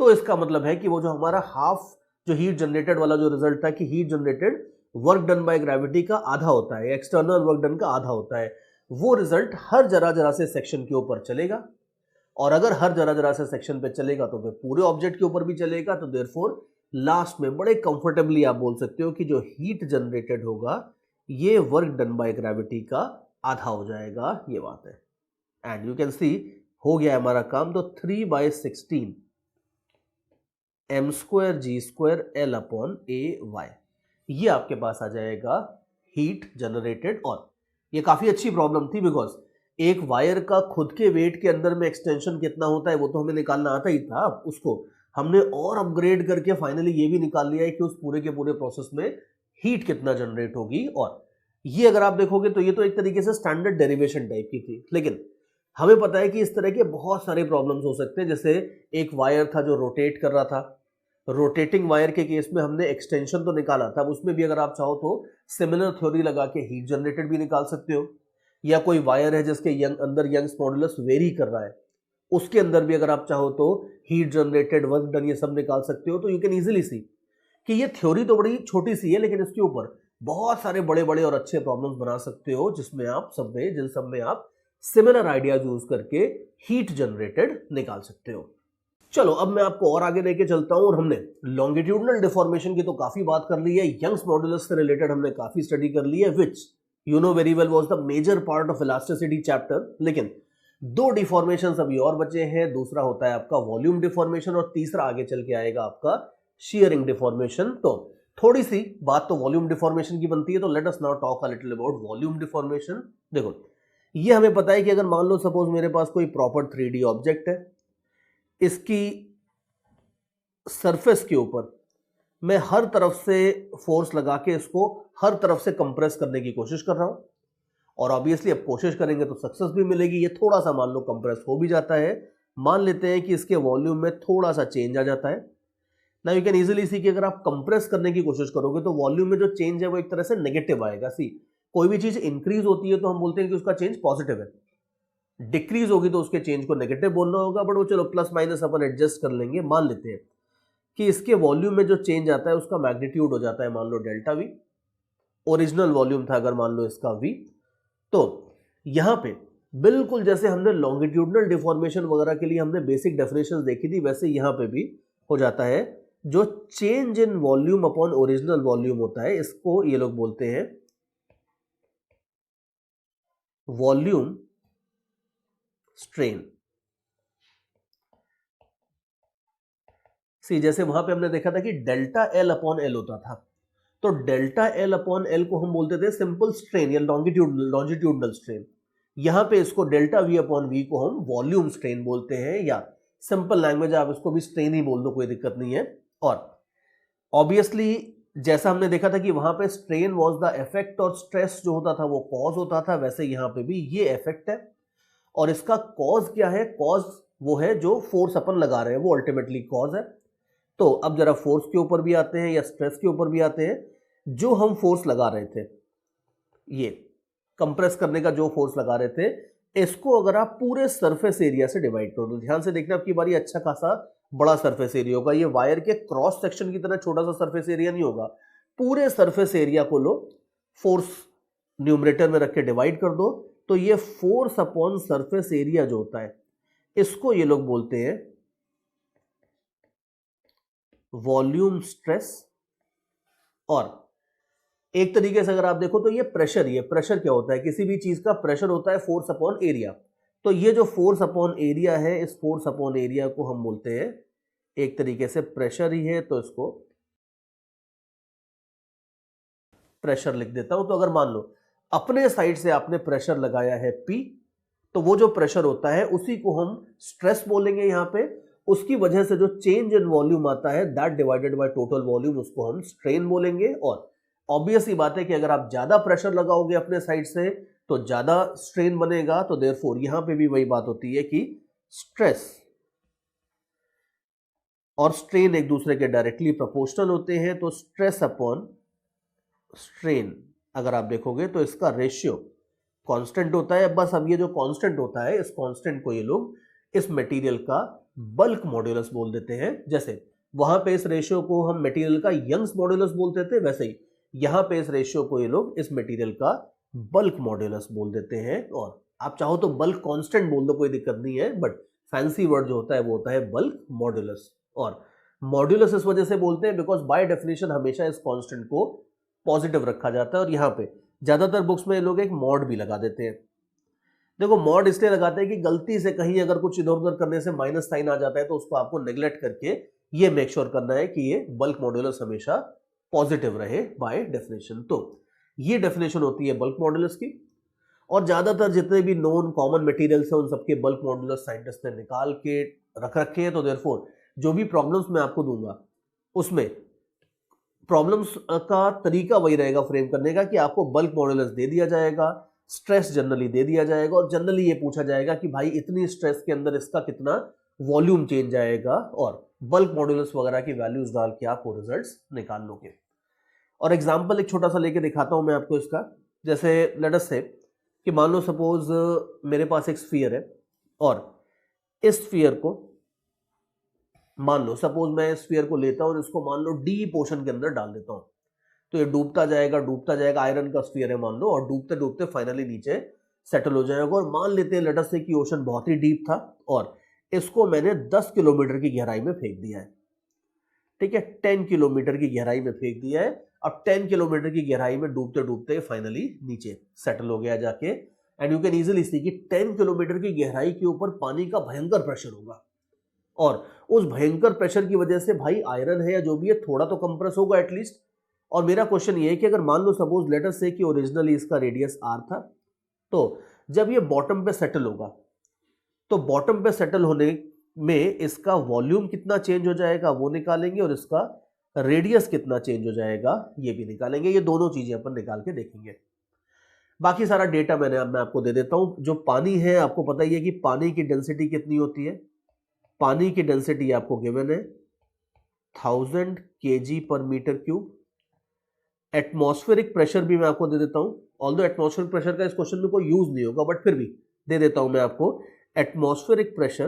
तो इसका मतलब है कि वो जो हमारा हाफ जो हीट जनरेटेड वाला जो रिजल्ट था कि heat generated work done by gravity का आधा होता है, एक्सटर्नल वर्क डन का आधा होता है, वो रिजल्ट हर जरा जरा से सेक्शन के ऊपर चलेगा। और अगर हर जरा जरा से सेक्शन पे चलेगा तो फिर पूरे ऑब्जेक्ट के ऊपर भी चलेगा। तो देयरफॉर लास्ट में बड़े कंफर्टेबली आप बोल सकते हो कि जो हीट जनरेटेड होगा ये वर्क डन बाय ग्रेविटी का आधा हो जाएगा, ये बात है। एंड यू कैन सी हो गया हमारा काम। तो 3/16 m²g² L/ay, ये आपके पास आ जाएगा हीट जनरेटेड। और ये काफी अच्छी प्रॉब्लम थी, बिकॉज एक वायर का खुद के वेट के अंदर में एक्सटेंशन कितना होता है वो तो हमें निकालना आता ही था, उसको हमने और अपग्रेड करके फाइनली ये भी निकाल लिया है कि उस पूरे के पूरे प्रोसेस में हीट कितना जनरेट होगी। और ये अगर आप देखोगे तो ये तो एक तरीके से स्टैंडर्ड डेरिवेशन टाइप की थी, लेकिन हमें पता है कि इस तरह के बहुत सारे प्रॉब्लम्स हो सकते हैं। जैसे एक वायर था जो रोटेट कर रहा था, रोटेटिंग वायर के केस में हमने एक्सटेंशन तो निकाला था, उसमें भी अगर आप चाहो तो सिमिलर थ्योरी लगा के हीट जनरेटेड भी निकाल सकते हो। या कोई वायर है जिसके अंदर यंग्स मॉडुलस वेरी कर रहा है, उसके अंदर भी अगर आप चाहो तो हीट जनरेटेड, वर्क डन, ये सब निकाल सकते हो। तो यू कैन इजीली सी कि ये थ्योरी तो बड़ी छोटी सी है, लेकिन इसके ऊपर बहुत सारे बड़े बड़े और अच्छे प्रॉब्लम्स बना सकते हो, जिसमें आप जिन सब में आप सिमिलर आइडियाज यूज करके हीट जनरेटेड निकाल सकते हो। चलो अब मैं आपको और आगे लेके चलता हूं, और हमने लॉन्गिट्यूडनल डिफॉर्मेशन की तो काफी बात कर ली है, यंग्स मॉडुलस से रिलेटेड हमने काफी स्टडी कर ली है, which you know very well was the major part of elasticity chapter. लेकिन दो डिफॉर्मेशन अभी और बचे हैं, दूसरा होता है आपका वॉल्यूम डिफॉर्मेशन और तीसरा आगे चल के आएगा आपका शीयरिंग डिफॉर्मेशन। तो थोड़ी सी बात तो वॉल्यूम डिफॉर्मेशन की बनती है, तो let us now talk a little about volume deformation. देखो ये हमें पता है कि अगर मान लो सपोज मेरे पास कोई प्रॉपर 3D ऑब्जेक्ट है, इसकी सरफेस के ऊपर मैं हर तरफ से फोर्स लगा के इसको हर तरफ से कंप्रेस करने की कोशिश कर रहा हूं, और ऑब्वियसली अब कोशिश करेंगे तो सक्सेस भी मिलेगी। ये थोड़ा सा मान लो कंप्रेस हो भी जाता है, मान लेते हैं कि इसके वॉल्यूम में थोड़ा सा चेंज आ जाता है। Now you can easily see कि अगर आप कंप्रेस करने की कोशिश करोगे तो वॉल्यूम में जो चेंज है वो एक तरह से नेगेटिव आएगा। सी कोई भी चीज इंक्रीज होती है तो हम बोलते हैं कि उसका चेंज पॉजिटिव है, डिक्रीज होगी तो उसके चेंज को नेगेटिव बोलना होगा, बट वो चलो प्लस माइनस अपन एडजस्ट कर लेंगे। मान लेते हैं कि इसके वॉल्यूम में जो चेंज आता है उसका मैग्नीट्यूड हो जाता है मान लो डेल्टा वी, ओरिजिनल वॉल्यूम था अगर मान लो इसका वी। तो यहां पे बिल्कुल जैसे हमने लॉन्गिट्यूडनल डिफॉर्मेशन वगैरह के लिए हमने बेसिक डेफिनेशंस देखी थी, वैसे यहां पे भी हो जाता है। जो change in volume upon original volume होता है, इसको ये लोग बोलते हैं वॉल्यूम स्ट्रेन। सी जैसे वहां पे हमने देखा था कि डेल्टा एल अपॉन एल होता था, तो डेल्टा एल अपॉन एल को हम बोलते थे सिंपल स्ट्रेन या लॉन्जिट्यूडनल स्ट्रेन। यहां पे इसको डेल्टा वी अपॉन वी को हम वॉल्यूम स्ट्रेन बोलते हैं, या सिंपल लैंग्वेज आप इसको भी स्ट्रेन ही बोल दो, कोई दिक्कत नहीं है। और ऑब्वियसली जैसा हमने देखा था कि वहां पे स्ट्रेन वाज द इफेक्ट और स्ट्रेस जो होता था वो कॉज होता था, वैसे यहां पे भी ये इफेक्ट है और इसका कॉज क्या है? कॉज वो है जो फोर्स अपन लगा रहे हैं, वो अल्टीमेटली कॉज है। तो अब जरा फोर्स के ऊपर भी आते हैं या स्ट्रेस के ऊपर भी आते हैं। जो हम फोर्स लगा रहे थे, ये कंप्रेस करने का जो फोर्स लगा रहे थे, इसको अगर आप पूरे सरफेस एरिया से डिवाइड कर दो, ध्यान से देखना आपकी बारी, अच्छा खासा बड़ा सरफेस एरिया होगा, ये वायर के क्रॉस सेक्शन की तरह छोटा सा सरफेस एरिया नहीं होगा, पूरे सरफेस एरिया को लो फोर्स न्यूमरेटर में रख के डिवाइड कर दो, तो ये फोर्स अपॉन सरफेस एरिया जो होता है इसको ये लोग बोलते हैं वॉल्यूम स्ट्रेस। और एक तरीके से अगर आप देखो तो ये प्रेशर क्या होता है? किसी भी चीज का प्रेशर होता है फोर्स अपॉन एरिया। तो ये जो फोर्स अपॉन एरिया है, इस फोर्स अपॉन एरिया को हम बोलते हैं एक तरीके से प्रेशर ही है, तो इसको प्रेशर लिख देता हूं। तो अगर मान लो अपने साइड से आपने प्रेशर लगाया है P, तो वो जो प्रेशर होता है उसी को हम स्ट्रेस बोलेंगे यहां पे। उसकी वजह से जो चेंज इन वॉल्यूम आता है that divided by total volume, उसको हम स्ट्रेन बोलेंगे। और ऑब्वियस ही बात है कि अगर आप ज्यादा प्रेशर लगाओगे अपने साइड से तो ज्यादा स्ट्रेन बनेगा, तो देयरफॉर यहां पे भी वही बात होती है कि स्ट्रेस और स्ट्रेन एक दूसरे के डायरेक्टली प्रोपोर्शनल होते हैं। तो स्ट्रेस अपॉन स्ट्रेन अगर आप देखोगे तो इसका रेशियो कांस्टेंट होता है। बस अब ये जो कांस्टेंट होता है, इस कांस्टेंट को ये लोग इस मटेरियल का बल्क मॉड्यूलस बोल देते हैं। जैसे वहां पे इस रेशियो को हम मटेरियल का यंग्स मॉड्यूलस बोलते थे, वैसे ही यहां पे इस रेशियो को ये लोग इस मटेरियल का बल्क मॉड्यूलस बोल देते हैं। और आप चाहो तो बल्क कांस्टेंट बोल दो, कोई दिक्कत नहीं है, बट फैंसी वर्ड जो होता है वो होता है बल्क मॉड्यूलस। और मॉड्यूलस इस वजह से बोलते हैं बिकॉज बाय डेफिनेशन हमेशा इस कांस्टेंट को पॉजिटिव रखा जाता है। और यहाँ पे ज्यादातर बुक्स में ये लोग एक मॉड भी लगा देते हैं। देखो मॉड इसलिए लगाते हैं कि गलती से कहीं अगर कुछ इधर उधर करने से माइनस साइन आ जाता है तो उसको आपको नेग्लेक्ट करके ये मेक श्योर करना है कि ये बल्क मॉड्यूलस हमेशा पॉजिटिव रहे बाय डेफिनेशन। तो ये डेफिनेशन होती है बल्क मॉड्यूलस की। और ज्यादातर जितने भी नॉन कॉमन मटेरियल्स हैं उन सबके बल्क मॉड्यूलस साइंटिस्ट ने निकाल के रख रखे हैं। तो देयरफॉर जो भी प्रॉब्लम्स मैं आपको दूंगा उसमें प्रॉब्लम्स का तरीका वही रहेगा फ्रेम करने का कि आपको बल्क मॉड्यूलस दे दिया जाएगा, स्ट्रेस जनरली दे दिया जाएगा, और जनरली ये पूछा जाएगा कि भाई इतनी स्ट्रेस के अंदर इसका कितना वॉल्यूम चेंज आएगा, और बल्क मॉड्यूलस वगैरह की वैल्यूज डाल के आप वो रिजल्ट्स निकाल लोगे। और एग्जांपल एक छोटा सा लेके दिखाता हूं मैं आपको इसका। जैसे लेट अस से कि मान लो सपोज मेरे पास एक स्फीयर है और इस स्फीयर को मान लो सपोज मैं स्फीयर को लेता हूं और इसको मान लो डीप ओशन के अंदर डाल देता हूं, तो ये डूबता जाएगा, आयरन का स्फीयर है मान लो, और डूबते डूबते फाइनली नीचे सेटल हो जाएगा। और मान लेते हैं लेट अस से कि ओशन बहुत ही डीप था और इसको मैंने 10 किलोमीटर की गहराई में फेंक दिया है, ठीक है, 10 किलोमीटर की गहराई में फेंक दिया है। अब 10 किलोमीटर की गहराई में डूबते डूबते फाइनली नीचे सेटल हो गया जाके, and you can easily see कि 10 किलोमीटर की गहराई के ऊपर पानी का भयंकर प्रेशर होगा, और उस भयंकर प्रेशर की वजह से भाई आयरन है या जो भी है थोड़ा तो कंप्रेस होगा एटलीस्ट। और मेरा क्वेश्चन ये है कि अगर मान लो सपोज लेट अस से कि ओरिजिनली इसका रेडियस आर था, तो जब ये बॉटम पे सेटल होगा तो बॉटम पे सेटल होने में इसका वॉल्यूम कितना चेंज हो जाएगा वो निकालेंगे, और इसका रेडियस कितना चेंज हो जाएगा ये भी निकालेंगे। ये दोनों चीजें अपन निकाल के देखेंगे। बाकी सारा डेटा मैं आपको दे देता हूं। जो पानी है आपको पता ही है कि पानी की डेंसिटी कितनी होती है। पानी की डेंसिटी आपको गिवन है 1000 kg पर मीटर क्यूब। एटमॉस्फेरिक प्रेशर भी मैं आपको दे देता हूं, ऑल्दो एटमॉस्फेरिक प्रेशर का इस क्वेश्चन में कोई यूज नहीं होगा बट फिर भी दे देता हूं मैं आपको। एटमॉस्फेरिक प्रेशर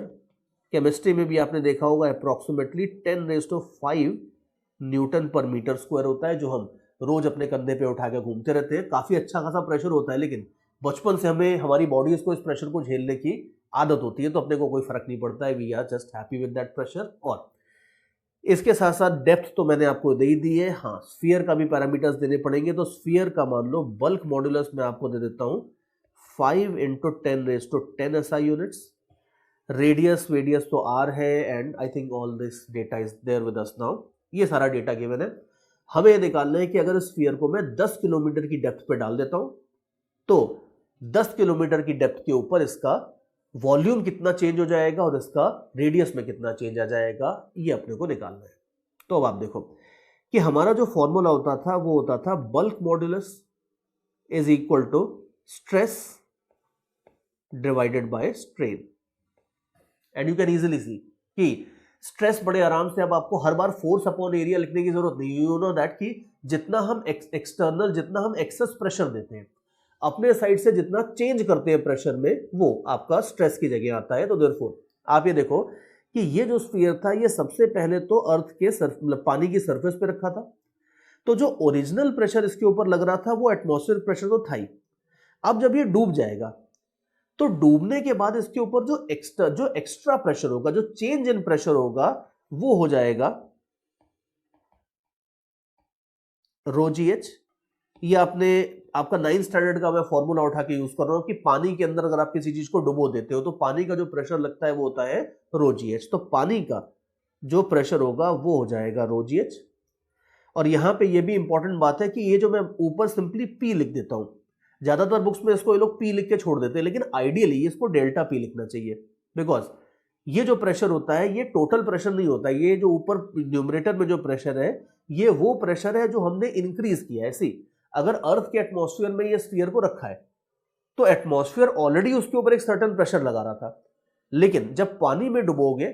केमिस्ट्री में भी आपने देखा होगा approximately 10⁵ Newton per metre square होता है, जो हम रोज अपने कंधे पे उठा के घूमते रहते हैं। काफी अच्छा खासा प्रेशर होता है, लेकिन बचपन से हमें हमारी बॉडीज को इस प्रेशर को झेलने की आदत होती है, तो अपने को कोई फर्क नहीं पड़ता है, we are just happy with that pressure. और इसके साथ साथ डेप्थ तो मैंने आपको दे ही दी है। हाँ, स्फीयर का भी पैरामीटर्स देने पड़ेंगे, तो स्फीयर का मान लो बल्क मॉड्यूलस मैं आपको दे देता हूं 5 × 10⁻10 SI यूनिट्स। रेडियस तो आर है, and I think all this data is there with us now. ये सारा डेटा गिवन है। हमें निकालना है कि अगर स्फीयर को मैं 10 किलोमीटर की डेप्थ पे डाल देता हूं तो 10 किलोमीटर की डेप्थ के ऊपर इसका वॉल्यूम कितना चेंज हो जाएगा और इसका रेडियस में कितना चेंज आ जाएगा, ये अपने को निकालना है। तो अब आप देखो कि हमारा जो फॉर्मूला होता था वो होता था bulk modulus is equal to stress divided by strain. And you can easily see कि स्ट्रेस बड़े आराम से, अब आपको हर बार फोर्स अपॉन एरिया लिखने की जरूरत नहीं। यू नो दैट कि जितना हम एक्सटर्नल, जितना हम एक्सेस प्रेशर देते हैं अपने साइड से, जितना चेंज करते हैं प्रेशर में, वो आपका स्ट्रेस की जगह आता है। तो देयरफॉर आप ये देखो कि ये जो स्फीयर था ये सबसे पहले तो अर्थ के मतलब पानी की सरफेस पे रखा था, तो जो ओरिजिनल प्रेशर इसके ऊपर लग रहा था वो एटमॉस्फेरिक प्रेशर तो था ही। अब जब ये डूब जाएगा तो डूबने के बाद इसके ऊपर जो एक्स्ट्रा प्रेशर होगा, जो चेंज इन प्रेशर होगा, वो हो जाएगा ρgh। ये आपका 9th स्टैंडर्ड का मैं फॉर्मूला उठा के यूज कर रहा हूं कि पानी के अंदर अगर आप किसी चीज को डुबो देते हो तो पानी का जो प्रेशर लगता है वो होता है ρgh। तो पानी का जो प्रेशर होगा वो हो जाएगा ρgh। और यहां पे ये भी इंपॉर्टेंट बात है कि ये जो मैं ऊपर सिंपली P लिख देता हूं, ज्यादातर बुक्स में इसको ये लोग P लिख के छोड़ देते हैं, लेकिन आइडियली इसको डेल्टा P लिखना चाहिए, बिकॉज ये जो प्रेशर होता है ये टोटल प्रेशर नहीं होता। ये जो ऊपर न्यूमरेटर में जो प्रेशर है ये वो प्रेशर है जो हमने इंक्रीज किया है। ऐसी अगर अर्थ के एटमॉस्फेयर में ये स्फीयर को रखा है तो एटमॉस्फेयर ऑलरेडी उसके ऊपर एक सर्टेन प्रेशर लगा रहा था, लेकिन जब पानी में डुबोगे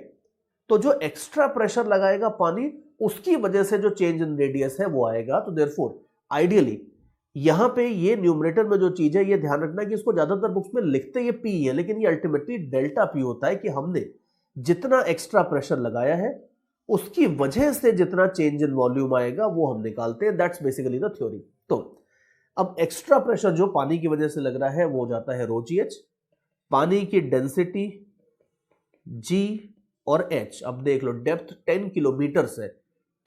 तो जो एक्स्ट्रा प्रेशर लगाएगा पानी, उसकी वजह से जो चेंज इन रेडियस है वो आएगा। तो देयरफॉर आइडियली यहां पे ये न्यूमरेटर में जो चीज है ये ध्यान रखना कि इसको ज्यादातर बुक्स में लिखते ये P है, लेकिन ये अल्टीमेटली डेल्टा P होता है कि हमने जितना एक्स्ट्रा प्रेशर लगाया है उसकी वजह से जितना चेंज इन वॉल्यूम आएगा वो हम निकालते हैं। That's basically the theory. तो अब एक्स्ट्रा प्रेशर जो पानी की वजह से लग रहा है वो जाता है ρgh, पानी की डेंसिटी G और H। अब देख लो डेप्थ 10 किलोमीटर है,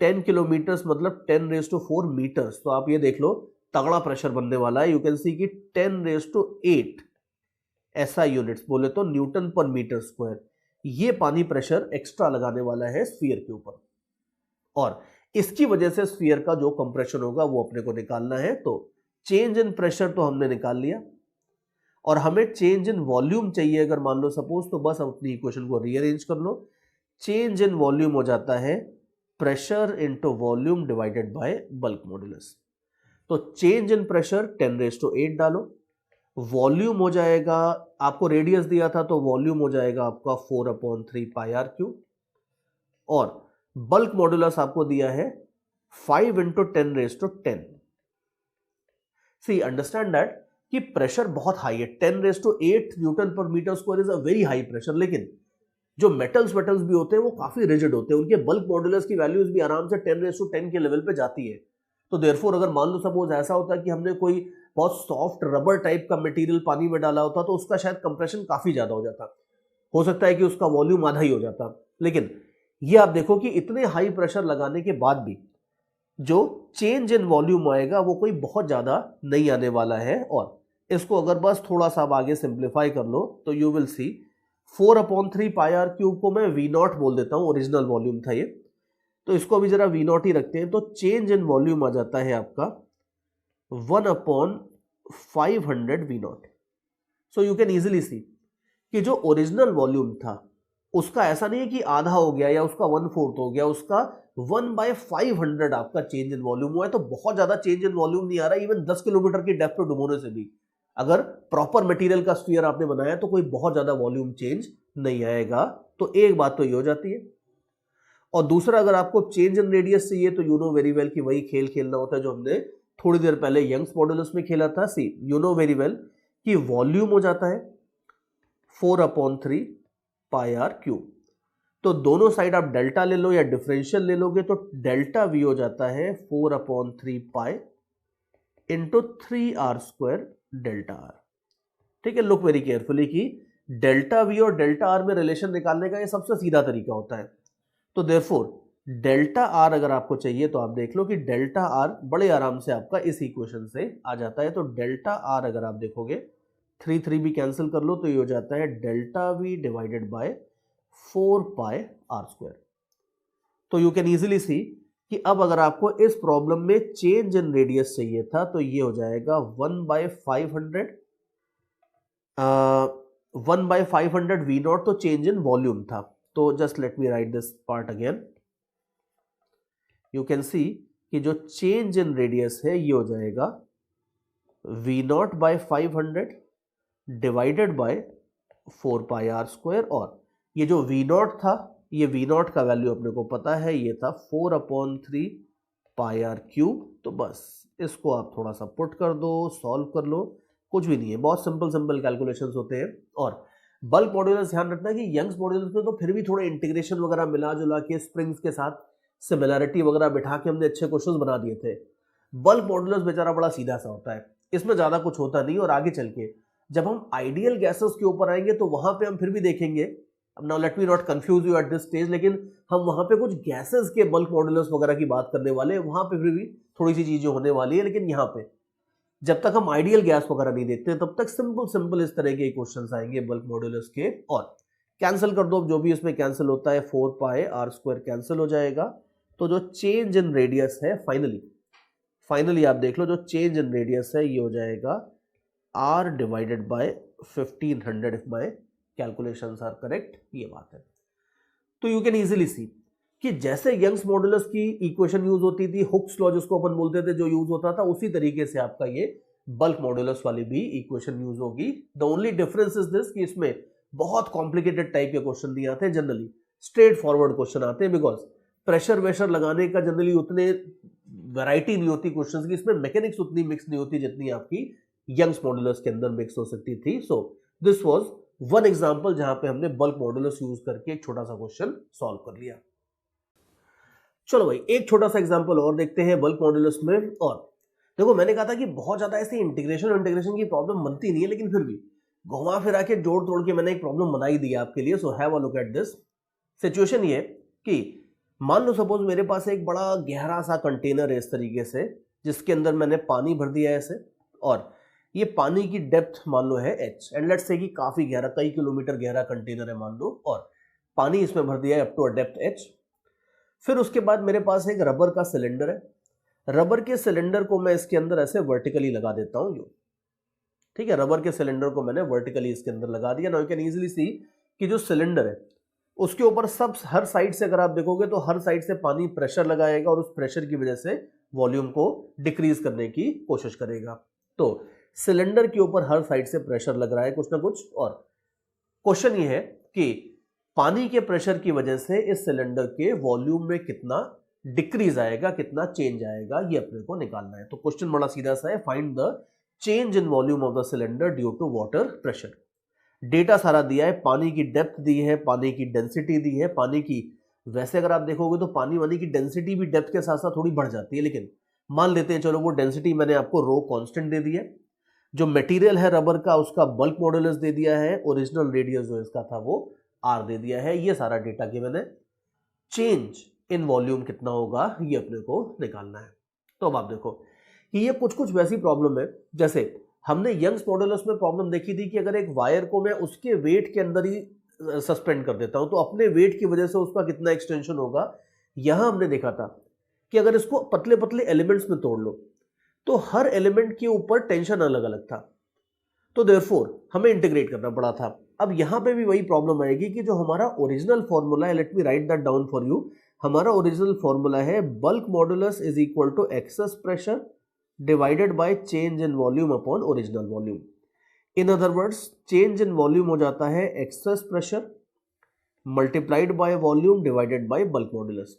10 किलोमीटर मतलब 10⁴ मीटर्स। तो आप ये देख लो तगड़ा प्रेशर बनने वाला है। यू कैन सी कि 10⁸ SI यूनिट्स बोले तो न्यूटन पर मीटर स्क्वायर, ये पानी प्रेशर एक्स्ट्रा लगाने वाला है स्फीयर के ऊपर, और इसकी वजह से स्फीयर का जो कंप्रेशन होगा वो अपने को निकालना है। तो चेंज इन प्रेशर तो हमने निकाल लिया, और हमें चेंज इन वॉल्यूम चाहिए अगर मान लो सपोज, तो बस अपनी इक्वेशन को रीअरेंज कर लो। चेंज इन वॉल्यूम हो जाता है pressure into volume divided by bulk modulus. तो चेंज इन प्रेशर 10⁸ डालो, वॉल्यूम हो जाएगा, आपको रेडियस दिया था तो वॉल्यूम हो जाएगा आपका 4/3 πr3, और बल्क मॉड्यूलस आपको दिया है 5 × 10⁻10। सी अंडरस्टैंड दैट कि प्रेशर बहुत हाई है, 10⁸ newton per metre square is a very high pressure, लेकिन जो मेटल्स भी होते हैं वो काफी रिजिड होते हैं, उनके बल्क मॉड्यूलस की वैल्यूज भी आराम से 10⁻10 के लेवल पे जाती है। तो देयरफॉर अगर मान लो सपोज ऐसा होता है कि हमने कोई बहुत सॉफ्ट रबर टाइप का मटेरियल पानी में डाला होता तो उसका शायद कंप्रेशन काफी ज्यादा हो जाता, हो सकता है कि उसका वॉल्यूम आधा ही हो जाता। लेकिन ये आप देखो कि इतने हाई प्रेशर लगाने के बाद भी जो चेंज इन वॉल्यूम आएगा वो कोई बहुत ज्यादा नहीं आने वाला है। और इसको अगर बस थोड़ा सा आप आगे सिंप्लीफाई कर लो तो you will see 4/3 pi r cube को मैं वी नॉट बोल देता हूं, ओरिजिनल वॉल्यूम था ये, तो इसको भी जरा वी नॉट ही रखते हैं, तो चेंज इन वॉल्यूम आ जाता है आपका 1/500 V naught. So you can easily see कि जो ओरिजिनल वॉल्यूम था उसका ऐसा नहीं है कि आधा हो गया या उसका 1/4 हो गया, उसका 1/500 आपका चेंज इन वॉल्यूम हुआ है। तो बहुत ज्यादा चेंज इन वॉल्यूम नहीं आ रहा, इवन 10 किलोमीटर की डेप्थ पे डुबोने से भी अगर प्रॉपर मटेरियल का स्फीयर आपने बनाया तो कोई बहुत ज्यादा वॉल्यूम चेंज नहीं आएगा। तो एक बात तो ये हो जाती है। और दूसरा, अगर आपको चेंज इन रेडियस चाहिए तो यू नो वेरी वेल कि वही खेल खेलना होता है जो हमने थोड़ी देर पहले यंग्स मॉडुलस में खेला था। सी यू नो वेरी वेल कि वॉल्यूम हो जाता है 4/3 पाई आर क्यूब। तो दोनों साइड आप डेल्टा ले लो या डिफरेंशियल ले लोगे तो डेल्टा वी हो जाता है 4/3 pi into 3r² delta R. ठीक है, लुक वेरी केयरफुली कि डेल्टा वी और डेल्टा आर में रिलेशन निकालने का ये सबसे सीधा तरीका होता है। तो देयरफॉर डेल्टा आर अगर आपको चाहिए तो आप देख लो कि डेल्टा आर बड़े आराम से आपका इस इक्वेशन से आ जाता है। तो डेल्टा आर अगर आप देखोगे 3 भी कैंसिल कर लो तो ये हो जाता है delta we divided by 4 pi r²। तो यू कैन इजीली सी कि अब अगर आपको इस प्रॉब्लम में चेंज इन रेडियस चाहिए था तो ये हो जाएगा 1/500 वी नॉट, तो चेंज इन वॉल्यूम था। तो just let me right this part again. You can see कि जो चेंज इन रेडियस है ये हो जाएगा v0/500 divided by 4 pi r²। और ये जो v0 था, ये v0 का वैल्यू अपने को पता है, ये था 4/3 पाई आर क्यूब। तो बस इसको आप थोड़ा सा पुट कर दो, सॉल्व कर लो, कुछ भी नहीं है, बहुत सिंपल कैलकुलेशंस होते हैं। और बल्क मॉड्यूलस ध्यान रखना कि यंग्स मॉड्यूलस में तो फिर भी थोड़े इंटीग्रेशन वगैरह मिला जुला के स्प्रिंग्स के साथ सिमिलैरिटी वगैरह बिठा के हमने अच्छे क्वेश्चंस बना दिए थे। बल्क मॉड्यूलस बेचारा बड़ा सीधा सा होता है, इसमें ज्यादा कुछ होता नहीं। और आगे चल के जब हम आइडियल गैसेस के ऊपर आएंगे तो वहां पे हम फिर भी देखेंगे, अब now let me not confuse you at this stage, लेकिन हम वहां पे कुछ गैसेस के बल्क मॉड्यूलस वगैरह की बात करने वाले हैं, वहां पे फिर भी थोड़ी सी चीजें होने वाली है। लेकिन यहाँ पे जब तक हम आइडियल गैस वगैरह नहीं देखते तब तक सिंपल इस तरह के क्वेश्चंस आएंगे बल्क मॉड्यूलस के। और कैंसिल कर दो, जो भी इसमें कैंसिल होता है 4 पाई r² कैंसिल हो जाएगा। तो जो चेंज इन रेडियस है फाइनली आप देख लो, जो चेंज इन रेडियस है ये हो जाएगा r divided by 1500 if my calculations are correct, ये बात है। तो यू कैन इजीली सी कि जैसे यंग्स मॉडुलस की इक्वेशन यूज होती थी, हुक्स लॉ जिसको अपन बोलते थे, जो यूज होता था, उसी तरीके से आपका ये बल्क मॉडुलस वाली भी इक्वेशन यूज होगी। The only difference is this कि इसमें बहुत कॉम्प्लिकेटेड टाइप के क्वेश्चन नहीं आते, जनरली स्ट्रेट फॉरवर्ड क्वेश्चन आते हैं, बिकॉज प्रेशर वेशर लगाने का जनरली उतने वैरायटी नहीं होती क्वेश्चंस की, इसमें मैकेनिक्स उतनी मिक्स नहीं होती जितनी आपकी यंग्स मॉडुलस के अंदर मिक्स हो सकती थी। So this was one example जहां पे हमने बल्क मॉडुलस यूज करके एक छोटा सा क्वेश्चन सॉल्व कर लिया। चलो भाई, एक छोटा सा एग्जांपल और देखते हैं बल्क मॉडुलस में। और देखो, मैंने कहा था कि बहुत ज्यादा ऐसी इंटीग्रेशन की प्रॉब्लम बनती नहीं है, लेकिन फिर भी घुमा फिरा के जोड़ तोड़ के मैंने एक प्रॉब्लम बनाई दी आपके लिए। So have a look at this. Situation ये कि मान लो सपोज मेरे पास एक बड़ा गहरा सा कंटेनर है इस तरीके से, जिसके अंदर मैंने पानी भर दिया है ऐसे, और ये पानी की डेप्थ मान लो है h, एंड लेट्स से कि काफी गहरा, कई किलोमीटर गहरा कंटेनर है मान लो, और पानी इसमें भर दिया है up to a depth h। फिर उसके बाद मेरे पास एक रबर का सिलेंडर है, रबर के सिलेंडर को मैं इसके अंदर ऐसे वर्टिकली लगा देता हूं, जो ठीक है, रबर के सिलेंडर को मैंने वर्टिकली इसके अंदर लगा दिया। Now you can easily see कि जो सिलेंडर है उसके ऊपर सब हर साइड से अगर आप देखोगे तो हर साइड से पानी प्रेशर लगाएगा और उस प्रेशर की वजह से वॉल्यूम को डिक्रीज करने की कोशिश करेगा। तो सिलेंडर के ऊपर हर साइड से प्रेशर लग रहा है कुछ ना कुछ, और क्वेश्चन ये है कि पानी के प्रेशर की वजह से इस सिलेंडर के वॉल्यूम में कितना डिक्रीज आएगा, कितना चेंज आएगा, ये अपने को निकालना है। तो क्वेश्चन बड़ा सीधा सा है, find the change in volume of the cylinder due to water pressure. Data सारा दिया है, पानी की डेप्थ दी है, पानी की डेंसिटी दी है, पानी की, वैसे अगर आप देखोगे तो पानी वानी की डेंसिटी भी डेप्थ के साथ साथ थोड़ी बढ़ जाती है, लेकिन मान लेते हैं चलो वो डेंसिटी मैंने आपको रो कांस्टेंट दे दी है। जो मटेरियल है रबर का उसका बल्क मॉडुलस दे दिया है, ओरिजिनल रेडियस जो इसका था वो आर दे दिया है। ये सारा डेटा के मैंने चेंज इन वॉल्यूम कितना होगा ये अपने को निकालना है। तो अब आप देखो कि ये कुछ कुछ वैसी प्रॉब्लम है, जैसे हमने यंग्स मॉडुलस में प्रॉब्लम देखी थी कि अगर एक वायर को मैं उसके वेट के अंदर ही सस्पेंड कर देता हूं तो अपने वेट की वजह से उसका कितना एक्सटेंशन होगा। यहां हमने देखा था कि अगर इसको पतले पतले एलिमेंट्स में तोड़ लो तो हर एलिमेंट के ऊपर टेंशन अलग अलग था, तो देयरफॉर हमें इंटीग्रेट करना पड़ा था। अब यहां पे भी वही प्रॉब्लम आएगी कि जो हमारा ओरिजिनल फॉर्मूला है, let me write that down for you, हमारा ओरिजिनल फॉर्मूला है bulk modulus is equal to excess pressure divided by change in volume upon original volume. In other words change in volume हो जाता है excess pressure multiplied by volume divided by bulk modulus.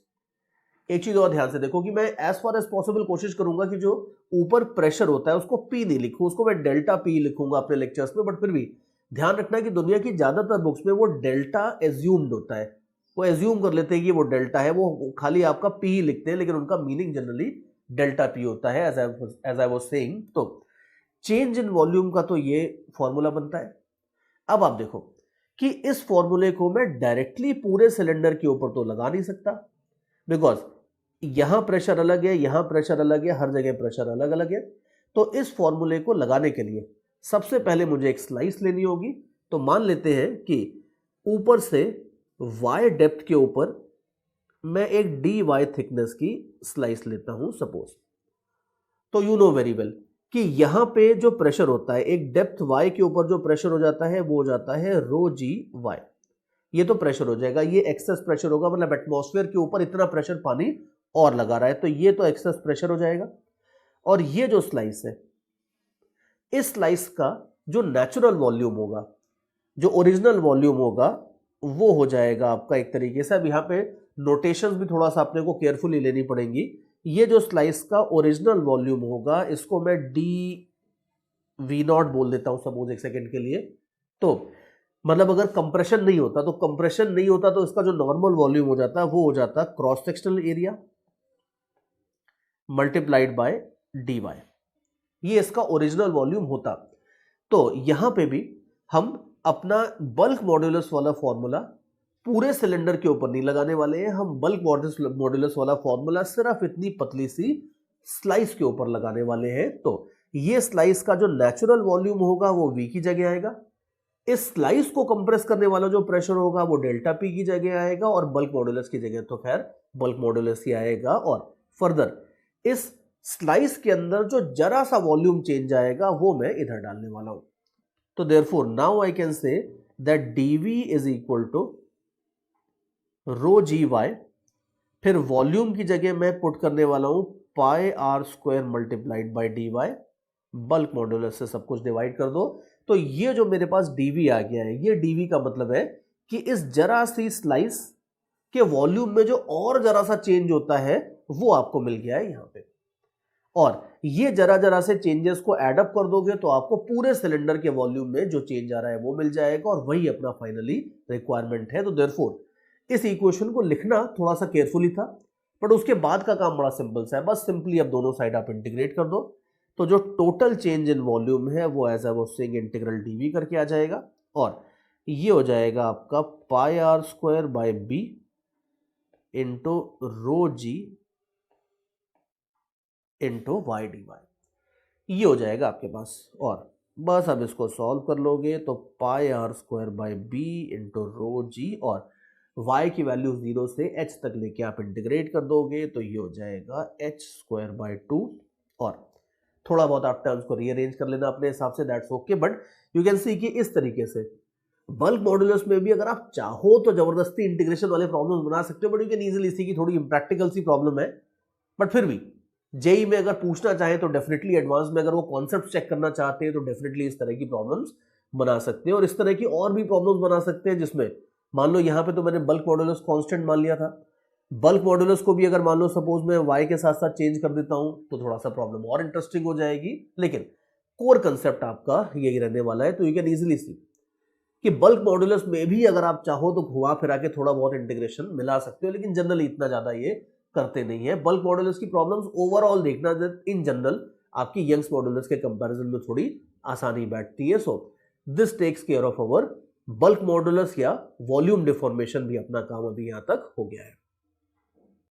एक चीज और ध्यान से देखो कि मैं एज फार एज पॉसिबल कोशिश करूंगा कि जो ऊपर प्रेशर होता है उसको पी नहीं लिखूं, उसको मैं डेल्टा पी लिखूंगा अपने लेक्चर्स में, बट फिर भी ध्यान रखना है कि दुनिया की ज्यादातर बुक्स में वो डेल्टा एज्यूम्ड होता है, वो एज्यूम कर लेते हैं कि वो डेल्टा है, वो खाली आपका पी ही लिखते हैं, लेकिन उनका मीनिंग जनरली डेल्टा पी होता है एज आई वाज सेइंग। तो चेंज इन वॉल्यूम का तो ये फॉर्मूला बनता है। अब आप देखो कि इस फॉर्मूले को मैं डायरेक्टली पूरे सिलेंडर के ऊपर तो लगा नहीं सकता, बिकॉज यहां प्रेशर अलग है, यहां प्रेशर अलग है, हर जगह प्रेशर अलग अलग है। तो इस फॉर्मूले को लगाने के लिए सबसे पहले मुझे एक स्लाइस लेनी होगी। तो मान लेते हैं कि ऊपर से y डेप्थ के ऊपर मैं एक dy थिकनेस की स्लाइस लेता हूं सपोज। तो यू नो वेरी वेल कि यहां पे जो प्रेशर होता है एक डेप्थ y के ऊपर जो प्रेशर हो जाता है वो हो जाता है रो जी वाई। ये तो प्रेशर हो जाएगा, ये एक्सेस प्रेशर होगा, मतलब एटमॉस्फेयर के ऊपर इतना प्रेशर पानी और लगा रहा है, तो ये तो एक्सेस प्रेशर हो जाएगा। और ये जो स्लाइस है, इस स्लाइस का जो नेचुरल वॉल्यूम होगा, जो ओरिजिनल वॉल्यूम होगा, वो हो जाएगा आपका एक तरीके से, अब यहां पे नोटेशंस भी थोड़ा सा अपने को केयरफुली लेनी पड़ेंगी। ये जो स्लाइस का ओरिजिनल वॉल्यूम होगा इसको मैं डी वी नॉट बोल देता हूं सपोज एक सेकेंड के लिए। तो मतलब अगर कंप्रेशन नहीं होता तो इसका जो नॉर्मल वॉल्यूम हो जाता है वो हो जाता cross sectional area multiplied by d y, ये इसका ओरिजिनल वॉल्यूम होता। तो यहां पे भी हम अपना बल्क मॉडुलस वाला फॉर्मूला पूरे सिलेंडर के ऊपर नहीं लगाने वाले हैं, हम बल्क मॉडुलस वाला फॉर्मूला सिर्फ इतनी पतली सी स्लाइस के ऊपर लगाने वाले हैं। तो ये स्लाइस का जो नेचुरल वॉल्यूम होगा वो v की जगह आएगा, इस स्लाइस को कंप्रेस करने वाला जो प्रेशर होगा वो डेल्टा पी की जगह आएगा, और बल्क मॉडुलस की जगह तो खैर बल्क मॉडुलस ही आएगा। और फर्दर इस स्लाइस के अंदर जो जरा सा वॉल्यूम चेंज आएगा वो मैं इधर डालने वाला हूं। तो therefore now I can say that dv is equal to rho g y, फिर वॉल्यूम की जगह मैं पुट करने वाला हूं pi r square multiplied by d y, bulk modulus से सब कुछ डिवाइड कर दो। तो ये जो मेरे पास dv आ गया है, ये dv का मतलब है कि इस जरा सी स्लाइस के वॉल्यूम में जो और जरा सा चेंज होता है वो आपको मिल गया है यहां पे, और ये जरा जरा से चेंजेस को एड अप कर दोगे तो आपको पूरे सिलेंडर के वॉल्यूम में जो चेंज आ रहा है वो मिल जाएगा, और वही अपना फाइनली रिक्वायरमेंट है। तो देयरफॉर इस इक्वेशन को लिखना थोड़ा सा केयरफुली था, बट उसके बाद का काम बड़ा सिंपल सा है, बस सिंपली अब दोनों साइड आप इंटीग्रेट कर दो। तो जो टोटल चेंज इन वॉल्यूम है वो as I was saying integral dv करके आ जाएगा, और ये हो जाएगा आपका pi r square by b into rho g into y d y, ये हो जाएगा आपके पास। और बस अब इसको सॉल्व कर लोगे तो pi r square by b into rho g, और y की वैल्यू 0 से h तक लेके आप इंटीग्रेट कर दोगे तो ये हो जाएगा h स्क्वायर बाय 2, और थोड़ा बहुत आप टर्म्स को रीअरेंज कर लेना अपने हिसाब से, that's okay. But you can see कि इस तरीके से बल्क मॉडुलस में भी अगर आप चाहो तो जबरदस्ती इंटीग्रेशन वाले प्रॉब्लम बना सकते हो, बट यू कैन इजीली सी की थोड़ी इम्प्रैक्टिकल सी प्रॉब्लम है, बट फिर भी जेई में अगर पूछना चाहे तो डेफिनेटली एडवांस में अगर वो कॉन्सेप्ट चेक करना चाहते हैं तो डेफिनेटली इस तरह की प्रॉब्लम्स बना सकते हैं, और इस तरह की और भी प्रॉब्लम्स बना सकते हैं जिसमें मान लो यहाँ पे तो मैंने बल्क मॉडुलस कांस्टेंट मान लिया था, बल्क मॉडुलस को भी अगर मान लो सपोज मैं y के साथ साथ चेंज कर देता हूं तो थोड़ा सा प्रॉब्लम और इंटरेस्टिंग हो जाएगी। लेकिन कोर कंसेप्ट आपका यही रहने वाला है। तो यू कैन इजीली सी कि बल्क मॉड्यूलस में भी अगर आप चाहो तो घुमा फिरा के थोड़ा बहुत इंटीग्रेशन मिला सकते हो, लेकिन जनरली इतना ज्यादा ये करते नहीं है। बल्क मॉड्यूलस की प्रॉब्लम्स ओवरऑल देखना इन जनरल आपकी यंग्स मॉड्यूलस के कंपैरिजन में थोड़ी आसानी बैठती है। So this takes care of our bulk modulus या वॉल्यूम डिफॉर्मेशन भी अपना काम अभी यहां तक हो गया है।